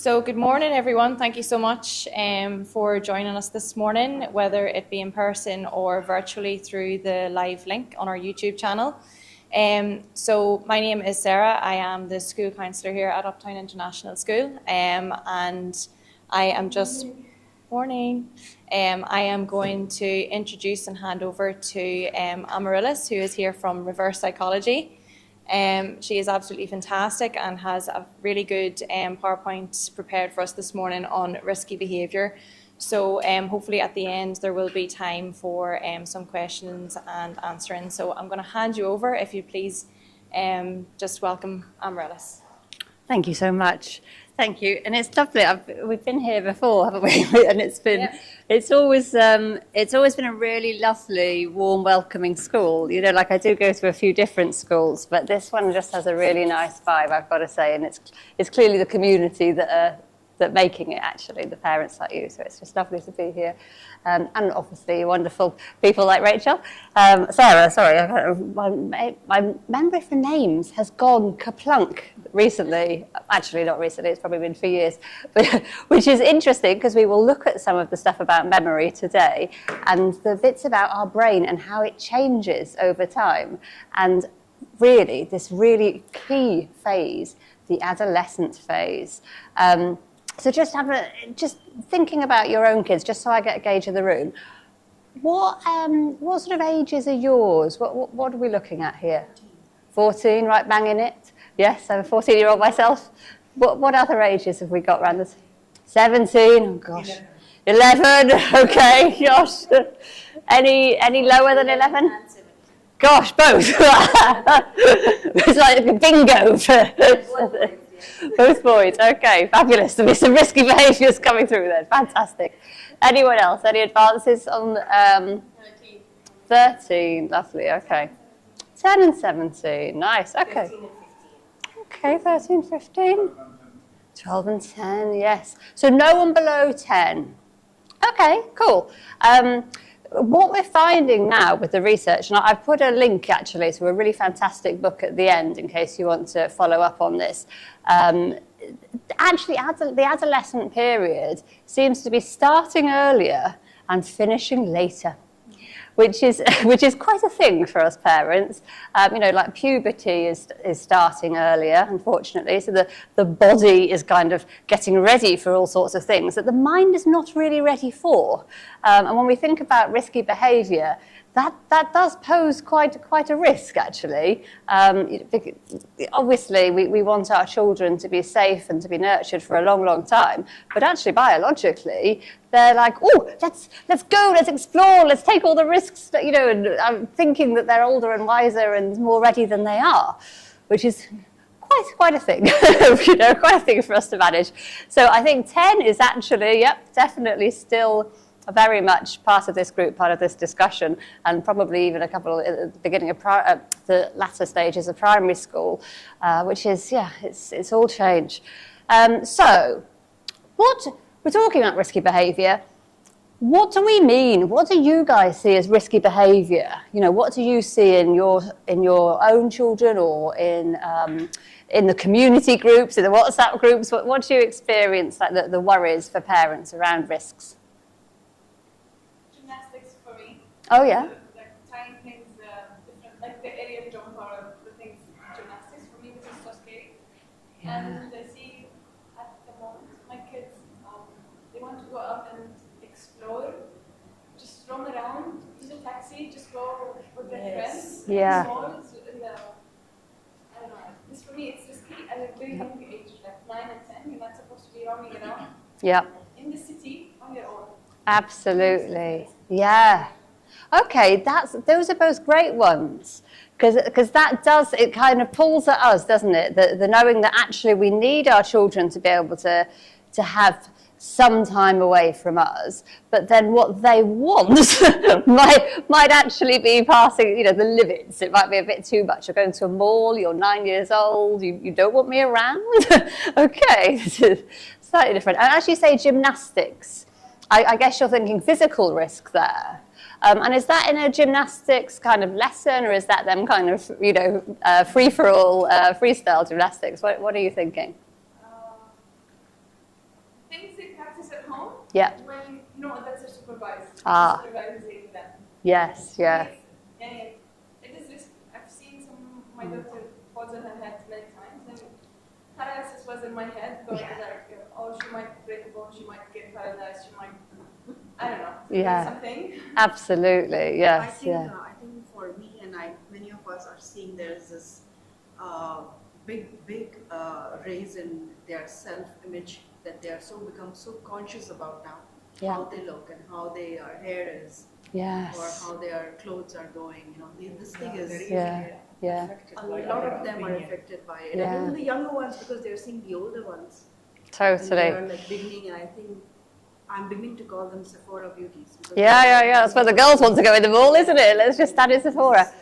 So good morning, everyone. Thank you so much for joining us this morning, whether it be in person or virtually through the live link on our YouTube channel. So my name is Sarah. I am the school counsellor here at Uptown International School, and I am just morning. I am going to introduce and hand over to Amaryllis, who is here from Reverse Psychology. She is absolutely fantastic and has a really good PowerPoint prepared for us this morning on risky behaviour. So hopefully at the end there will be time for some questions and answering. So I'm going to hand you over, if you please, just welcome Amaryllis. Thank you so much. Thank you, and it's lovely. We've been here before, haven't we? And it's always been a really lovely, warm, welcoming school. You know, like I do go to a few different schools, but this one just has a really nice vibe, I've got to say, and it's clearly the community that are making it, actually, the parents like you. So it's just lovely to be here, and obviously wonderful people like Rachel. Sarah, sorry, my memory for names has gone kaplunk recently. Actually, not recently, it's probably been for years, but, which is interesting because we will look at some of the stuff about memory today and the bits about our brain and how it changes over time. And really, this really key phase, the adolescent phase. So just thinking about your own kids, just so I get a gauge of the room. What sort of ages are yours? What are we looking at here? 14, right bang in it. Yes, I'm a 14-year-old myself. What other ages have we got around this? 17. Oh gosh. 11. Okay. Gosh. Any lower than 11? Gosh, both. It's like a bingo for both boys. Okay, fabulous. There'll be some risky behaviours coming through then. Fantastic. Anyone else? Any advances on 13? Lovely. Okay. 10 and 17. Nice. Okay. Okay, 13, 15. 12 and 10. Yes. So no one below 10. Okay, cool. What we're finding now with the research, and I've put a link actually to a really fantastic book at the end in case you want to follow up on this. Actually, the adolescent period seems to be starting earlier and finishing later, which is quite a thing for us parents. You know, like puberty is starting earlier, unfortunately, so the body is kind of getting ready for all sorts of things that the mind is not really ready for. And when we think about risky behaviour, that does pose quite a risk, actually. Obviously, we want our children to be safe and to be nurtured for a long, long time. But actually, biologically, they're like, oh, let's go, let's explore, let's take all the risks, you know, and I'm thinking that they're older and wiser and more ready than they are, which is quite a thing, you know, quite a thing for us to manage. So I think 10 is actually, definitely still very much part of this group, part of this discussion, and probably even a couple at the beginning of the latter stages of primary school, which is, it's all change. So, what we're talking about risky behaviour. What do we mean? What do you guys see as risky behaviour? You know, what do you see in your own children or in the community groups, in the WhatsApp groups? What do you experience, like the worries for parents around risks? Oh, yeah? Like tying things different, like the aerial jump or the things, gymnastics, for me, this is so scary. Yeah. And I see at the moment, my kids, they want to go out and explore, just roam around, use a taxi, just go with their friends. Yeah. Malls, I don't know, this for me, it's risky at a very young age, like 9 and 10, you're not supposed to be roaming around. Yeah. In the city, on your own. Absolutely. Yeah. Okay, those are both great ones, because that does, it kind of pulls at us, doesn't it? The knowing that actually we need our children to be able to have some time away from us, but then what they want might actually be passing, you know, the limits. It might be a bit too much. You're going to a mall, you're 9 years old, you don't want me around? Okay, this is slightly different. And as you say, gymnastics, I guess you're thinking physical risk there. And is that in a gymnastics kind of lesson, or is that them kind of, you know, free-for-all freestyle gymnastics? What are you thinking? Yeah. when no adults are supervised. Ah. Supervising them. Yes, yeah. And it is risky. I've seen my daughter falls on her head many times, and paralysis was in my head, going like, oh, she might break a bone, she might get paralyzed, she might, I don't know, Yeah. something. Absolutely, yes. I think for me and many of us are seeing there's this big raise in their self-image, that they are become so conscious about now, how they look and how their hair is, yes, or how their clothes are going. This thing is yeah. a lot of them are affected by it. Yeah. And even the younger ones, because they're seeing the older ones. Totally. And they're like beginning, and I think I'm beginning to call them Sephora beauties. Yeah. That's where the girls want to go in the mall, isn't it? Let's just stand in Sephora.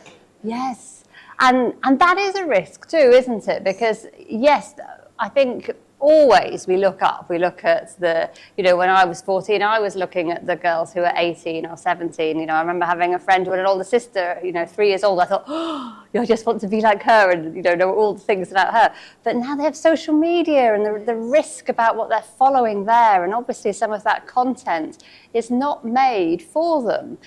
Yes. And that is a risk too, isn't it? Because yes, I think always we look up, we look at the, when I was 14, I was looking at the girls who were 18 or 17. I remember having a friend who had an older sister, 3 years old. I thought, I just want to be like her and, know all the things about her. But now they have social media and the risk about what they're following there. And obviously some of that content is not made for them.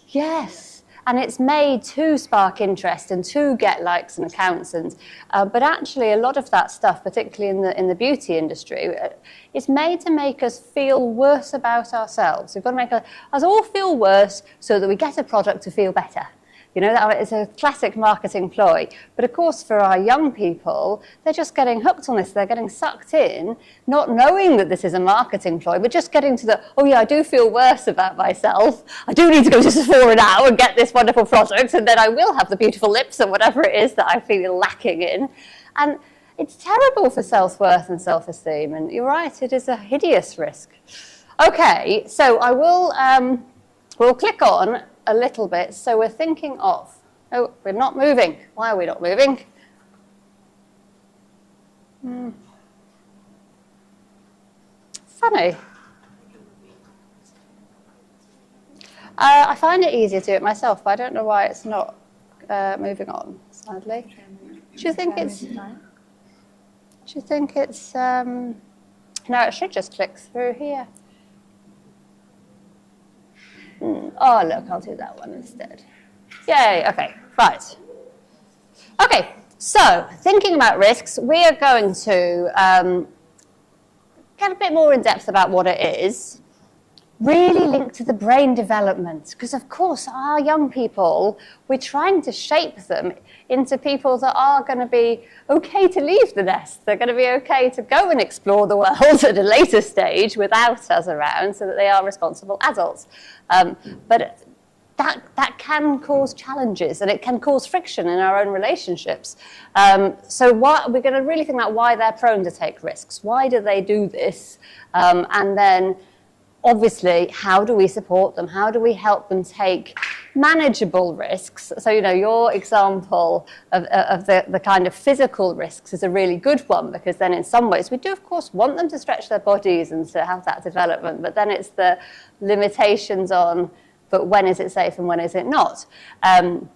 Yes. And it's made to spark interest and to get likes and accounts, but actually a lot of that stuff, particularly in the beauty industry, is made to make us feel worse about ourselves. We've got to make us all feel worse so that we get a product to feel better. It's a classic marketing ploy. But of course, for our young people, they're just getting hooked on this. They're getting sucked in, not knowing that this is a marketing ploy, but just getting to the, oh yeah, I do feel worse about myself. I do need to go to Sephora now and get this wonderful product, and then I will have the beautiful lips or whatever it is that I feel lacking in. And it's terrible for self-worth and self-esteem. And you're right, it is a hideous risk. Okay, so I will, we'll click on a little bit. So we're thinking of, oh, we're not moving. Why are we not moving? Funny. I find it easier to do it myself, but I don't know why it's not moving on, sadly. Do you think it's, no, it should just click through here. Oh, look, I'll do that one instead. Yay, okay, right. Okay, so thinking about risks, we are going to get a bit more in depth about what it is, really linked to the brain development, because of course our young people, we're trying to shape them into people that are going to be okay to leave the nest. They're going to be okay to go and explore the world at a later stage without us around, so that they are responsible adults. But that can cause challenges, and it can cause friction in our own relationships. So we're going to really think about why they're prone to take risks. Why do they do this? And then obviously, how do we support them? How do we help them take manageable risks? So, your example of the kind of physical risks is a really good one, because then in some ways we do, of course, want them to stretch their bodies and to have that development, but then it's the limitations on, but when is it safe and when is it not? And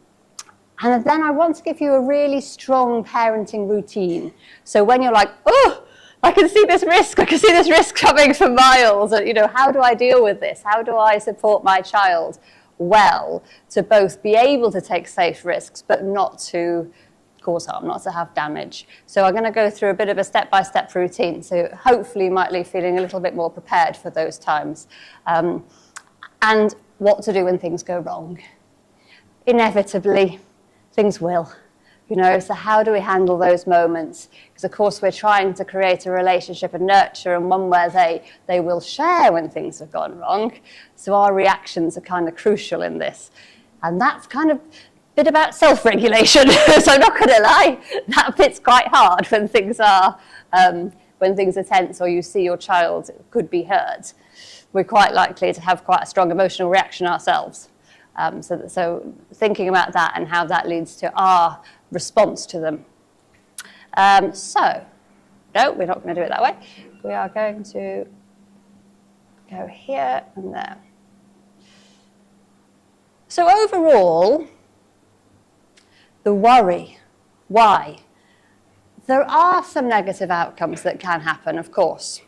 then I want to give you a really strong parenting routine. So when you're like, oh, I can see this risk coming for miles. And, how do I deal with this? How do I support my child well to both be able to take safe risks, but not to cause harm, not to have damage? So I'm going to go through a bit of a step-by-step routine. So hopefully you might leave feeling a little bit more prepared for those times. And what to do when things go wrong. Inevitably, things will. So how do we handle those moments? Because of course we're trying to create a relationship and nurture, and one where they will share when things have gone wrong. So our reactions are kind of crucial in this. And that's kind of a bit about self-regulation. So I'm not going to lie, that bit's quite hard when things are tense, or you see your child could be hurt. We're quite likely to have quite a strong emotional reaction ourselves. So thinking about that and how that leads to our response to them. No, we're not going to do it that way. We are going to go here and there. So overall, the worry. Why? There are some negative outcomes that can happen, of course.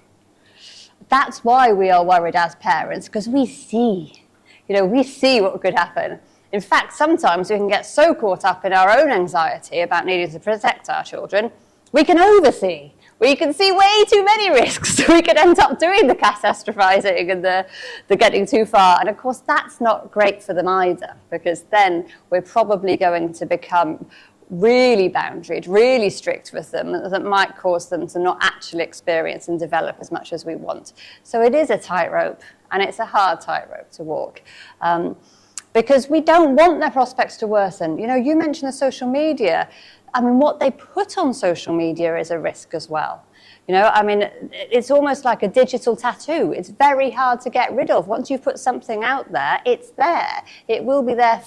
That's why we are worried as parents, because we see, we see what could happen. In fact, sometimes we can get so caught up in our own anxiety about needing to protect our children, we can oversee. We can see way too many risks. We could end up doing the catastrophizing and the getting too far. And of course, that's not great for them either, because then we're probably going to become really boundaried, really strict with them, that might cause them to not actually experience and develop as much as we want. So it is a tightrope, and it's a hard tightrope to walk. Because we don't want their prospects to worsen. You mentioned the social media. I mean, what they put on social media is a risk as well. It's almost like a digital tattoo. It's very hard to get rid of. Once you've put something out there, it's there. It will be there.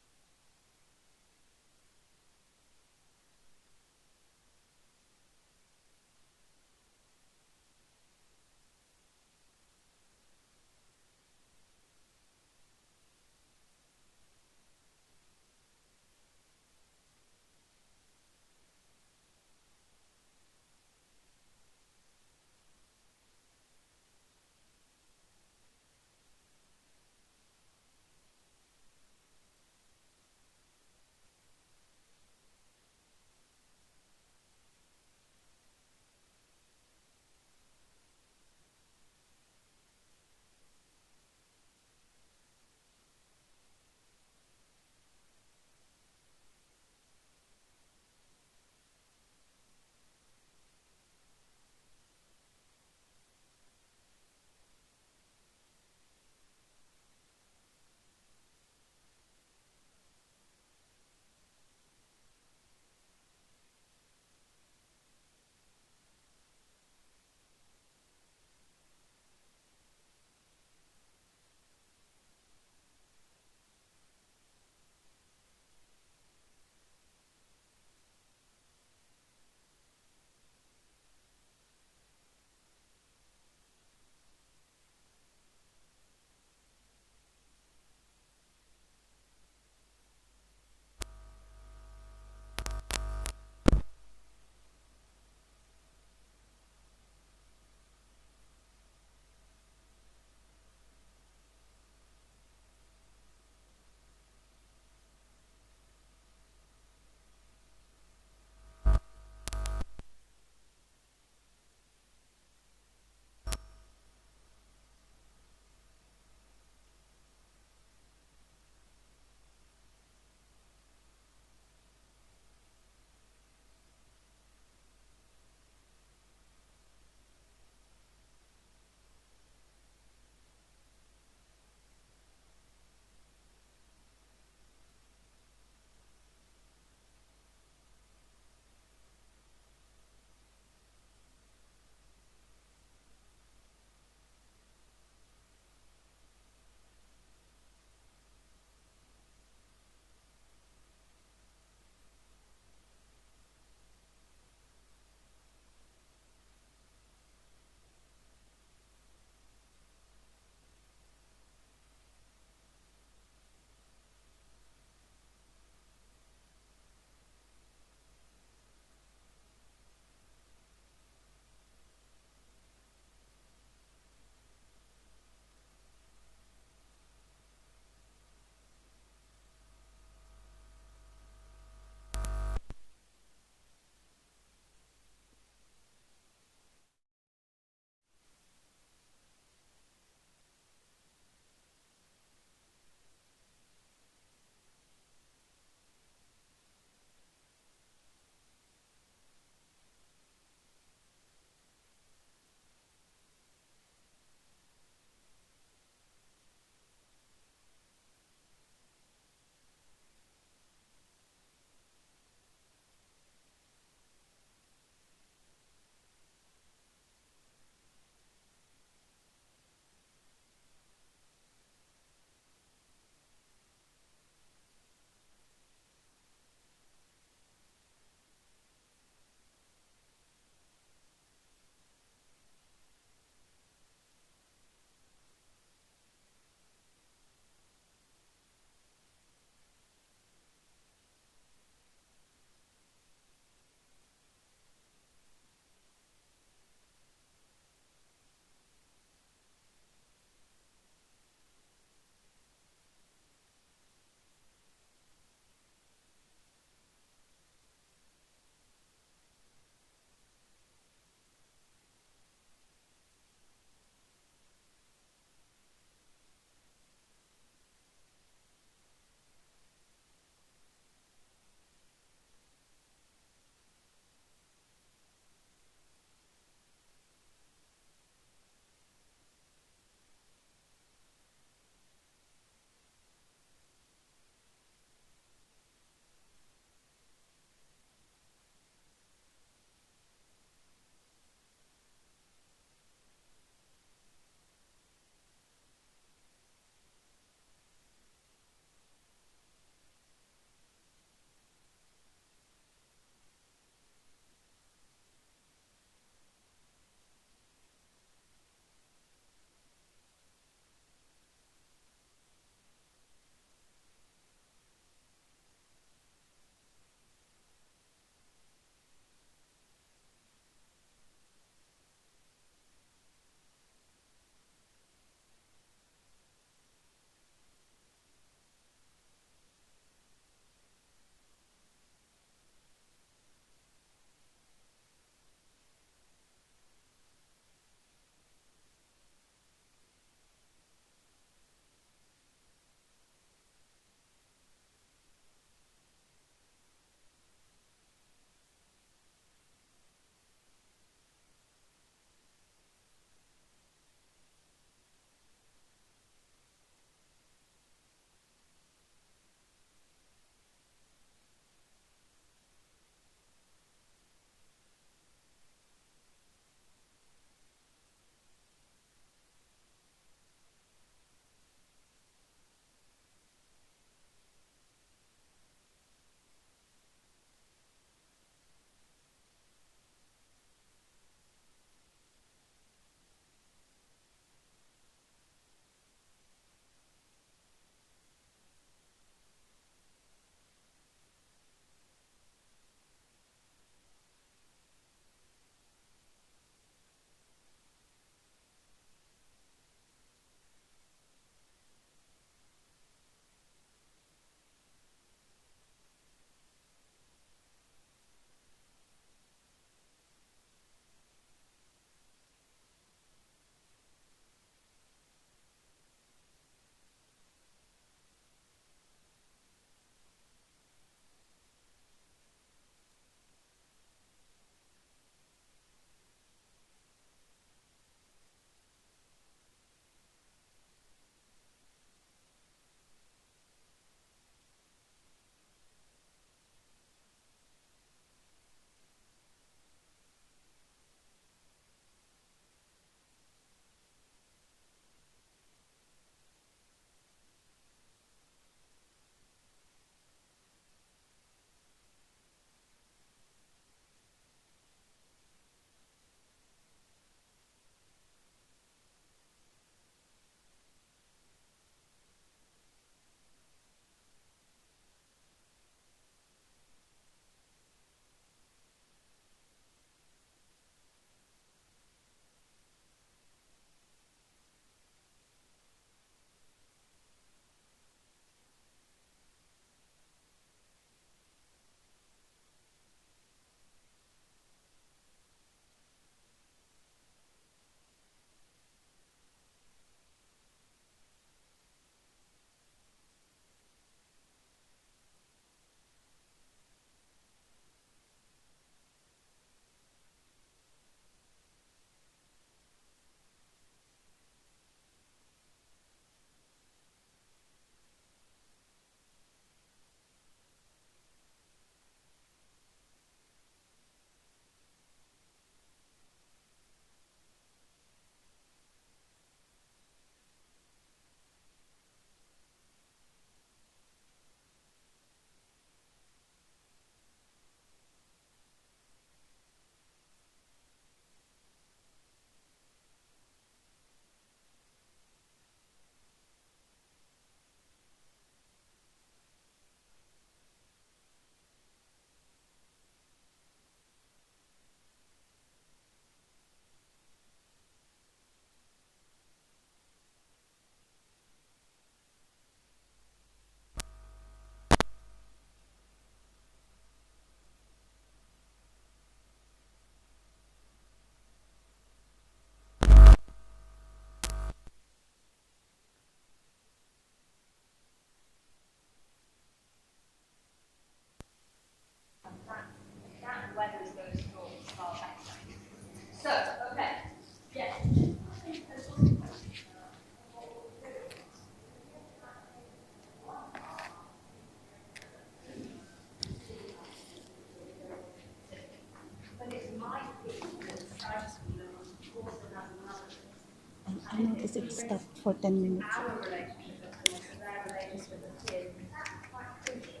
I noticed it stopped for 10 minutes. Our relationship with them, so their relationship with the kids, that's quite crucial.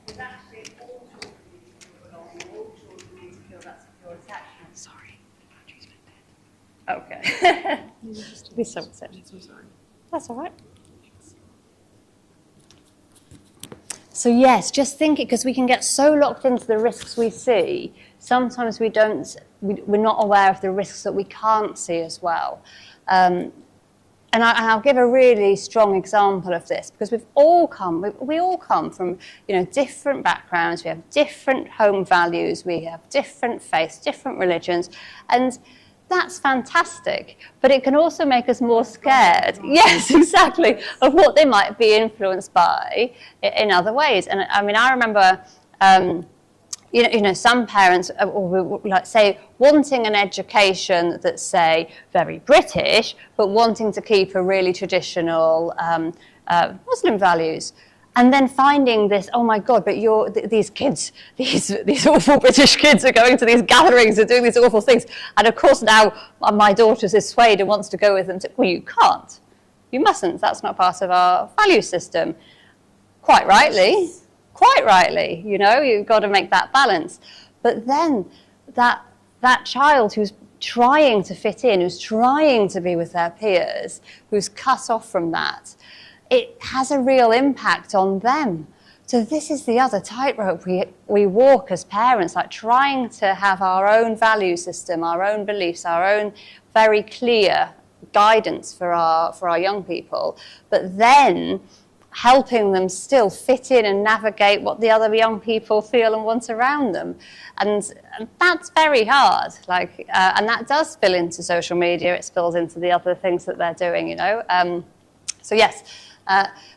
Because actually all children need to feel belonging, all children need to feel that secure attachment. Sorry, the battery's been dead. Okay. This so upset. I'm so sorry. That's all right. So yes, just think it, because we can get so locked into the risks we see, sometimes we're not aware of the risks that we can't see as well. And I'll give a really strong example of this, because we all come from, different backgrounds, we have different home values, we have different faiths, different religions, and that's fantastic, but it can also make us more scared, yes, exactly, of what they might be influenced by in other ways. And I mean, I remember, some parents, like say, wanting an education that's, say, very British, but wanting to keep a really traditional Muslim values. And then finding this, oh my God, but these kids, these awful British kids are going to these gatherings and doing these awful things. And of course now my daughter's is swayed and wants to go with them. Well, you can't. You mustn't. That's not part of our value system. Quite rightly, you've got to make that balance. But then that child who's trying to fit in, who's trying to be with their peers, who's cut off from that, it has a real impact on them. So this is the other tightrope we walk as parents, like trying to have our own value system, our own beliefs, our own very clear guidance for our young people, but then helping them still fit in and navigate what the other young people feel and want around them. And that's very hard. And that does spill into social media. It spills into the other things that they're doing, So yes.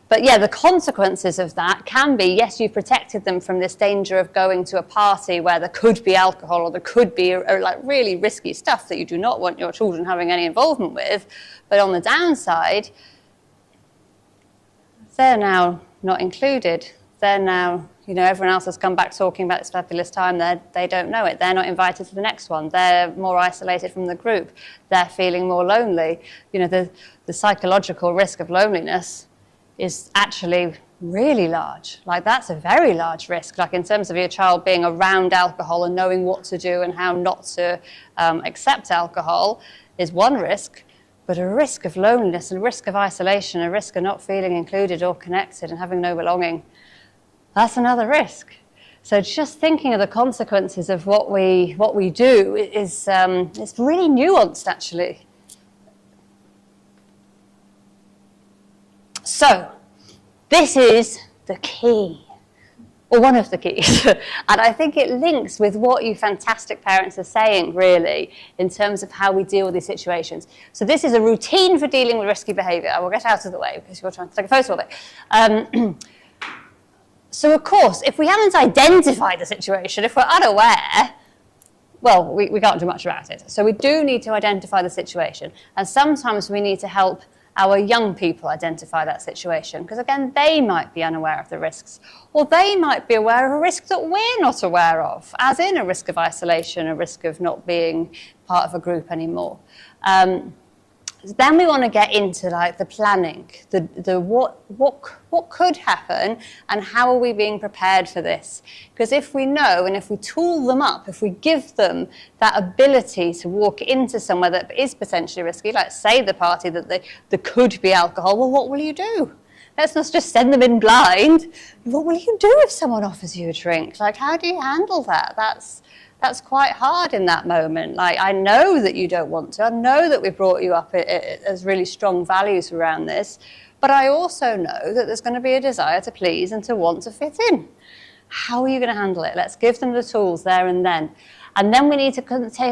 But yeah, the consequences of that can be, yes, you've protected them from this danger of going to a party where there could be alcohol or there could be like really risky stuff that you do not want your children having any involvement with. But on the downside, they're now not included. They're now, everyone else has come back talking about this fabulous time. They don't know it. They're not invited to the next one. They're more isolated from the group. They're feeling more lonely. The psychological risk of loneliness is actually really large. That's a very large risk. In terms of your child being around alcohol and knowing what to do and how not to accept alcohol is one risk, but a risk of loneliness, a risk of isolation, a risk of not feeling included or connected and having no belonging, that's another risk. So just thinking of the consequences of what we do is it's really nuanced, actually. So, this is the key, or one of the keys, and I think it links with what you fantastic parents are saying, really, in terms of how we deal with these situations. So this is a routine for dealing with risky behaviour. I will get out of the way because you're trying to take a photo of it. So, of course, if we haven't identified the situation, if we're unaware, well, we can't do much about it. So we do need to identify the situation, and sometimes we need to help our young people identify that situation, because again, they might be unaware of the risks, or they might be aware of a risk that we're not aware of, as in a risk of isolation, a risk of not being part of a group anymore. Then we want to get into the planning, the what could happen and how are we being prepared for this? Because if we know and if we tool them up, if we give them that ability to walk into somewhere that is potentially risky, like say the party that there could be alcohol, well, what will you do? Let's not just send them in blind. What will you do if someone offers you a drink? How do you handle that? That's quite hard in that moment. I know that you don't want to. I know that we brought you up as really strong values around this, but I also know that there's going to be a desire to please and to want to fit in. How are you going to handle it? Let's give them the tools there and then. And then we need to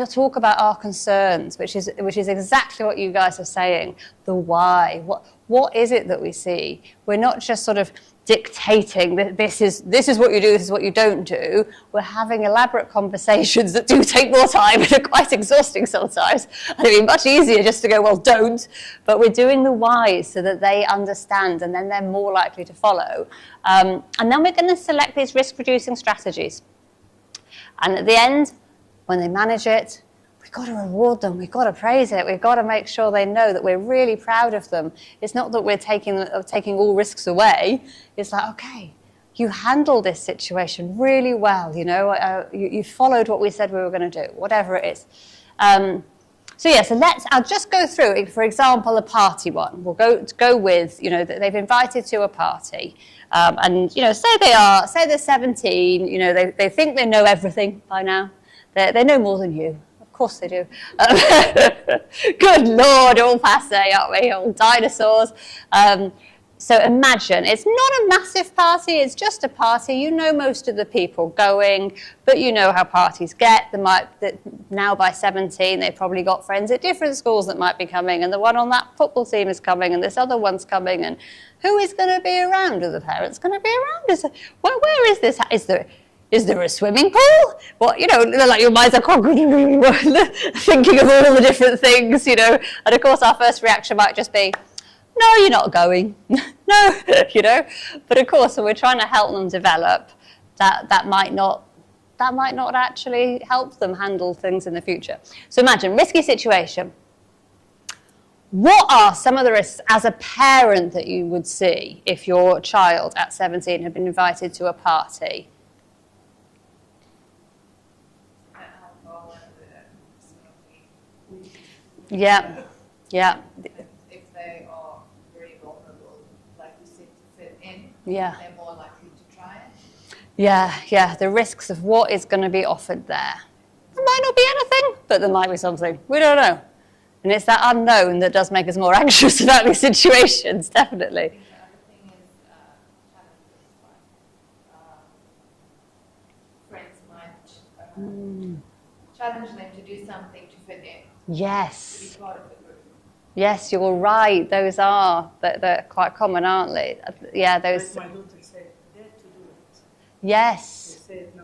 talk about our concerns, which is exactly what you guys are saying. The why. What is it that we see? We're not just sort of dictating that this is what you do, this is what you don't do. We're having elaborate conversations that do take more time and are quite exhausting sometimes. And it'd be much easier just to go, well, don't. But we're doing the whys so that they understand, and then they're more likely to follow. And then we're going to select these risk-reducing strategies. And at the end, when they manage it, we've got to reward them, we've got to praise it, we've got to make sure they know that we're really proud of them. It's not that we're taking all risks away. It's like, okay, you handled this situation really well, you followed what we said we were going to do, whatever it is. So I'll just go through, for example, a party one. We'll go with, that they've invited to a party. And, say they're 17, they think they know everything by now. They know more than you. Of course they do. Good Lord, all passé, aren't we? All dinosaurs. So imagine, it's not a massive party, it's just a party. You know most of the people going, but you know how parties get. Now by 17, they've probably got friends at different schools that might be coming, and the one on that football team is coming, and this other one's coming, and who is going to be around? Are the parents going to be around? Where is this? Is there a swimming pool? Well, like your minds are thinking of all the different things, and of course our first reaction might just be, no, you're not going. No, But of course, when we're trying to help them develop, that might not actually help them handle things in the future. So imagine, risky situation. What are some of the risks as a parent that you would see if your child at 17 had been invited to a party? Yeah. Yeah. They're more likely to try it. Yeah, the risks of what is going to be offered there. There might not be anything, but there might be something. We don't know. And it's that unknown that does make us more anxious about these situations, definitely. The other thing is challenges. Friends might challenge them to do something to fit in. Yes. To be part of the group. Yes, you're right. They're quite common, aren't they? Yeah, those. Like my daughter said, dare to do it. Yes. They said no.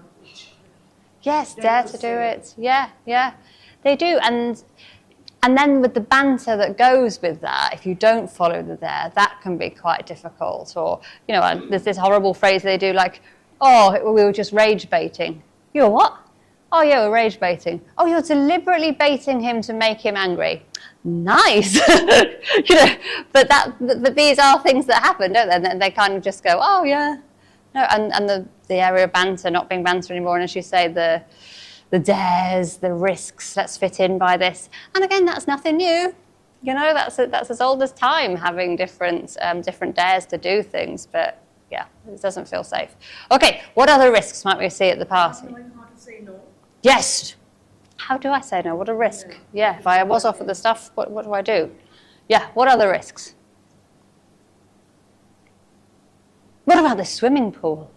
Yes, dare to do it. Yeah, they do. And then with the banter that goes with that, if you don't follow the dare, that can be quite difficult. Or there's this horrible phrase they do, like, "Oh, we were just rage baiting." You're what? Oh yeah, we're rage baiting. Oh, you're deliberately baiting him to make him angry. Nice. But these are things that happen, don't they? And they kind of just go, oh yeah. No, and the area of banter not being banter anymore, and as you say, the dares, the risks, let's fit in by this. And again, that's nothing new. That's as old as time, having different dares to do things, but yeah, it doesn't feel safe. Okay, what other risks might we see at the party? Knowing how to say no. Yes. How do I say no? What a risk. Yeah, if I was offered the stuff, what do I do? Yeah, what other risks? What about the swimming pool?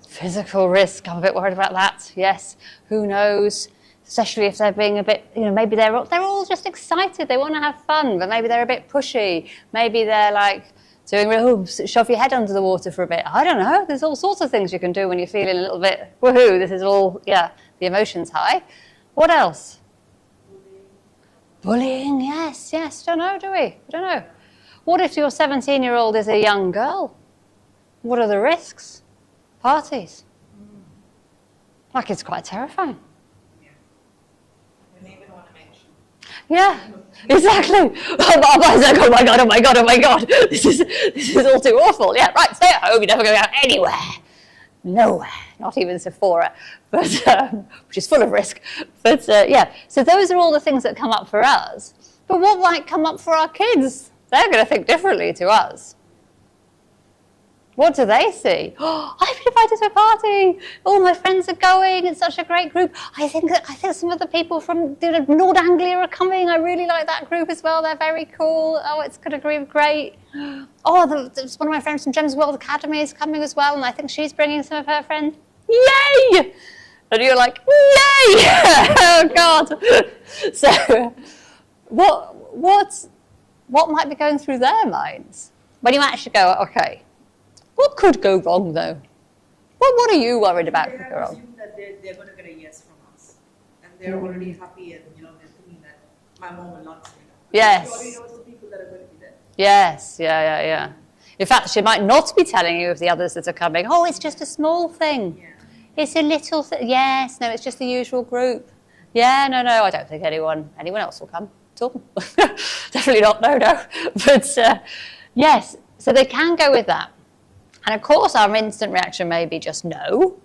Physical risk. I'm a bit worried about that. Yes. Who knows? Especially if they're being a bit, maybe they're all just excited. They want to have fun, but maybe they're a bit pushy. Maybe they're like doing, shove your head under the water for a bit. I don't know. There's all sorts of things you can do when you're feeling a little bit, woohoo, this is all, the emotion's high. What else? Bullying, yes. Don't know, do we? We don't know. What if your 17-year-old is a young girl? What are the risks? Parties. Like, it's quite terrifying. Yeah, exactly. Oh my God. This is all too awful. Yeah, right, stay at home. You're never going out anywhere. Nowhere. Not even Sephora, but which is full of risk. But so those are all the things that come up for us. But what might come up for our kids? They're going to think differently to us. What do they see? Oh, I've been invited to a party. All my friends are going. It's such a great group. I think some of the people from North Anglia are coming. I really like that group as well. They're very cool. Oh, it's going to be great. Oh, one of my friends from Gems World Academy is coming as well, and I think she's bringing some of her friends. Yay! And you're like, yay! Oh God! So, what might be going through their minds when you actually go, okay? What could go wrong, though? What are you worried about could go wrong? Assume that they're going to get a yes from us, and they're already happy, and they're thinking that my mom will not say no. Yes. She already knows the people that are going to be there. Yes, yeah. In fact, she might not be telling you of the others that are coming. Oh, it's just a small thing. Yeah. It's a little, yes, no, it's just the usual group. Yeah, no, I don't think anyone else will come at all. Definitely not, no. But yes, so they can go with that. And of course, our instant reaction may be just no.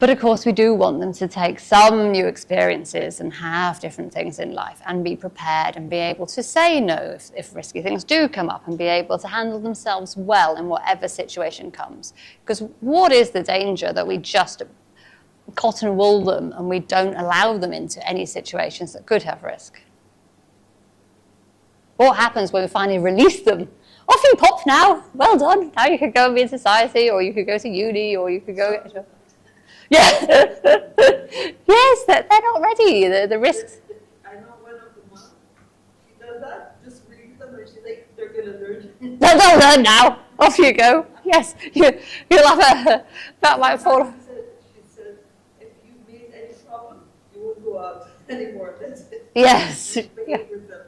But of course, we do want them to take some new experiences and have different things in life and be prepared and be able to say no if risky things do come up and be able to handle themselves well in whatever situation comes. Because what is the danger that we just cotton wool them and we don't allow them into any situations that could have risk? What happens when we finally release them? Off you pop now, well done. Now you could go and be in society, or you could go to uni, or you could go... Yeah. Yes, they're not ready. The risks. I know one of the moms, she does that, just release them and she's like, they're gonna learn. They'll learn now. Off you go. Yes, you'll have that might fall. She said, if you made any problem, you won't go out anymore. That's it. Yes. Behave with them.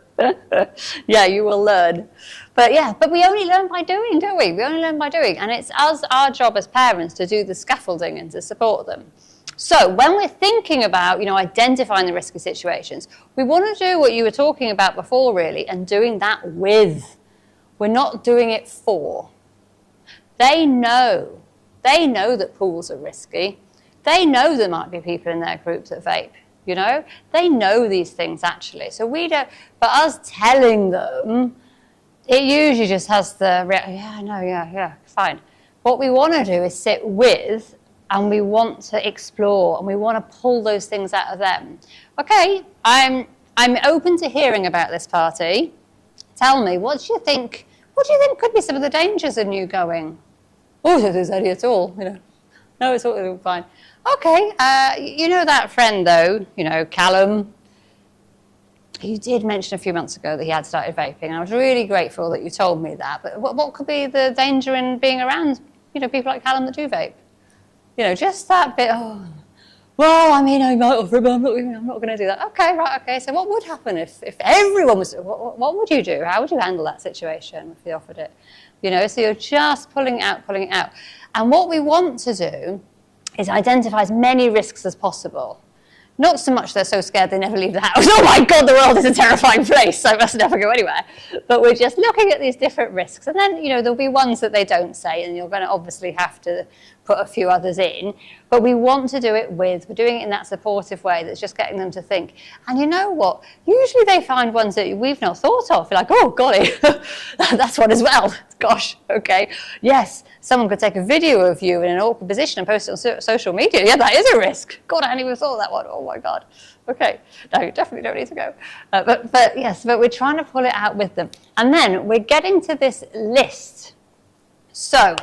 Yeah, you will learn. But we only learn by doing, don't we? We only learn by doing. And it's our job as parents to do the scaffolding and to support them. So when we're thinking about, identifying the risky situations, we want to do what you were talking about before, really, and doing that with. We're not doing it for. They know that pools are risky. They know there might be people in their group that vape. They know these things actually. So we don't, but us telling them, it usually just has the, fine. What we want to do is sit with, and we want to explore, and we want to pull those things out of them. Okay, I'm open to hearing about this party. Tell me, what do you think could be some of the dangers in you going? Oh, there's any at all, No, it's all fine. Okay, that friend though, Callum, you did mention a few months ago that he had started vaping, and I was really grateful that you told me that. But what could be the danger in being around, people like Callum that do vape? Just that bit, I might offer, but I'm not going to do that. Okay, right, okay. So what would happen if everyone was, what would you do? How would you handle that situation if they offered it? So you're just pulling it out. And what we want to do is identify as many risks as possible. Not so much they're so scared they never leave the house. Oh my God, the world is a terrifying place, I must never go anywhere. But we're just looking at these different risks. And then, there'll be ones that they don't say, and you're going to obviously have to put a few others in. But we want to do it we're doing it in that supportive way that's just getting them to think. And you know what? Usually they find ones that we've not thought of. You're like, oh, golly, that's one as well. Gosh, okay. Yes, someone could take a video of you in an awkward position and post it on social media. Yeah, that is a risk. God, I hadn't even thought of that one. Oh my God. Okay, no, you definitely don't need to go. But we're trying to pull it out with them. And then we're getting to this list. So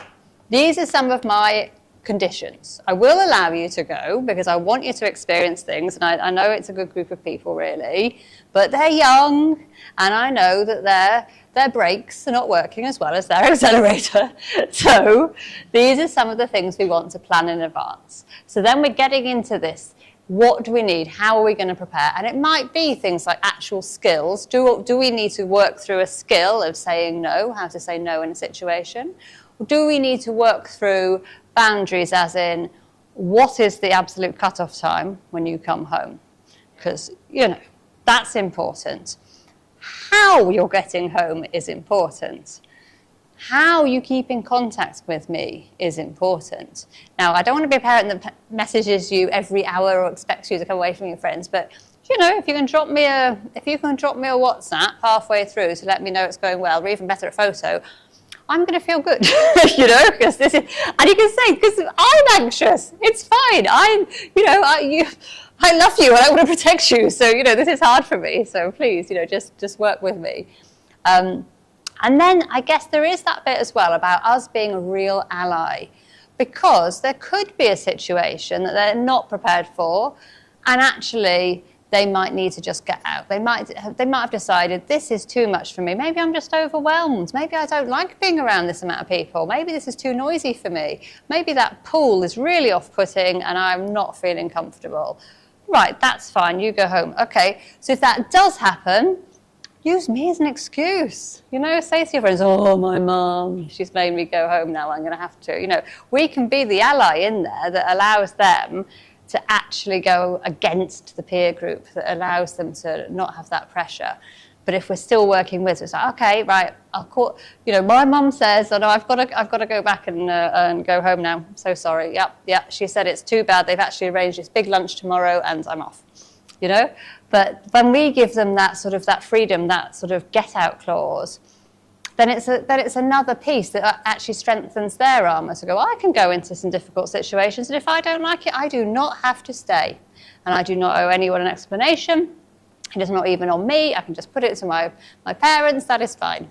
these are some of my conditions. I will allow you to go because I want you to experience things, and I know it's a good group of people really, but they're young, and I know that their brakes are not working as well as their accelerator. So these are some of the things we want to plan in advance. So then we're getting into this. What do we need? How are we going to prepare? And it might be things like actual skills. Do we need to work through a skill of saying no, how to say no in a situation? Or do we need to work through boundaries, as in what is the absolute cutoff time when you come home? Because, that's important. How you're getting home is important. How you keep in contact with me is important. Now, I don't want to be a parent that messages you every hour or expects you to come away from your friends, but if you can drop me a WhatsApp halfway through to let me know it's going well, or even better, a photo, I'm going to feel good, because this is, and you can say, because I'm anxious, it's fine. I love you and I want to protect you. So, this is hard for me. So please, just work with me. And then I guess there is that bit as well about us being a real ally, because there could be a situation that they're not prepared for, and actually they might need to just get out. They might have decided this is too much for me. Maybe I'm just overwhelmed. Maybe I don't like being around this amount of people. Maybe this is too noisy for me. Maybe that pool is really off-putting and I'm not feeling comfortable. Right, that's fine. You go home. Okay, so if that does happen, use me as an excuse. You know, say to your friends, oh, my mum, she's made me go home now, I'm going to have to. You know, we can be the ally in there that allows them to actually go against the peer group, that allows them to not have that pressure. But if we're still working with, it's like, okay, right, I'll call. You know, my mum says, "Oh no, I've got to go back and go home now. I'm so sorry. Yep. She said it's too bad. They've actually arranged this big lunch tomorrow, and I'm off." You know, but when we give them that sort of that freedom, that sort of get out clause, then it's another piece that actually strengthens their armour to go, I can go into some difficult situations, and if I don't like it, I do not have to stay, and I do not owe anyone an explanation. It is not even on me. I can just put it to my parents. That is fine,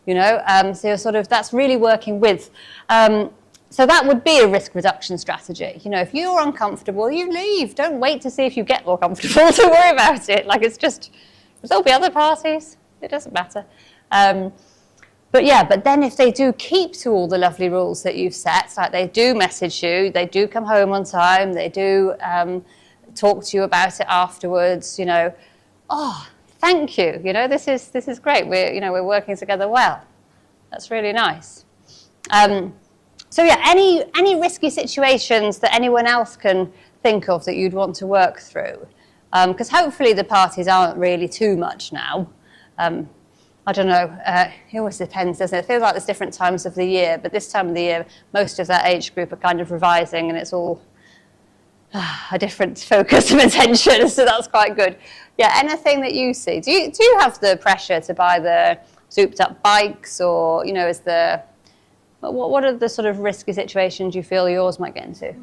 you know. So you're sort of, that's really working with. So that would be a risk reduction strategy. You know, if you're uncomfortable, you leave. Don't wait to see if you get more comfortable. Don't worry about it. Like, it's just, there'll be other parties. It doesn't matter. But then if they do keep to all the lovely rules that you've set, like they do message you, they do come home on time, they do talk to you about it afterwards, you know, oh, thank you. You know, this is great. We're working together well. That's really nice. So yeah, any risky situations that anyone else can think of that you'd want to work through, because hopefully the parties aren't really too much now. I don't know. It always depends, doesn't it? It feels like there's different times of the year, but this time of the year, most of that age group are kind of revising, and it's all a different focus of attention, so that's quite good. Yeah, anything that you see. Do you have the pressure to buy the souped up bikes, or, you know, what are the sort of risky situations you feel yours might get into?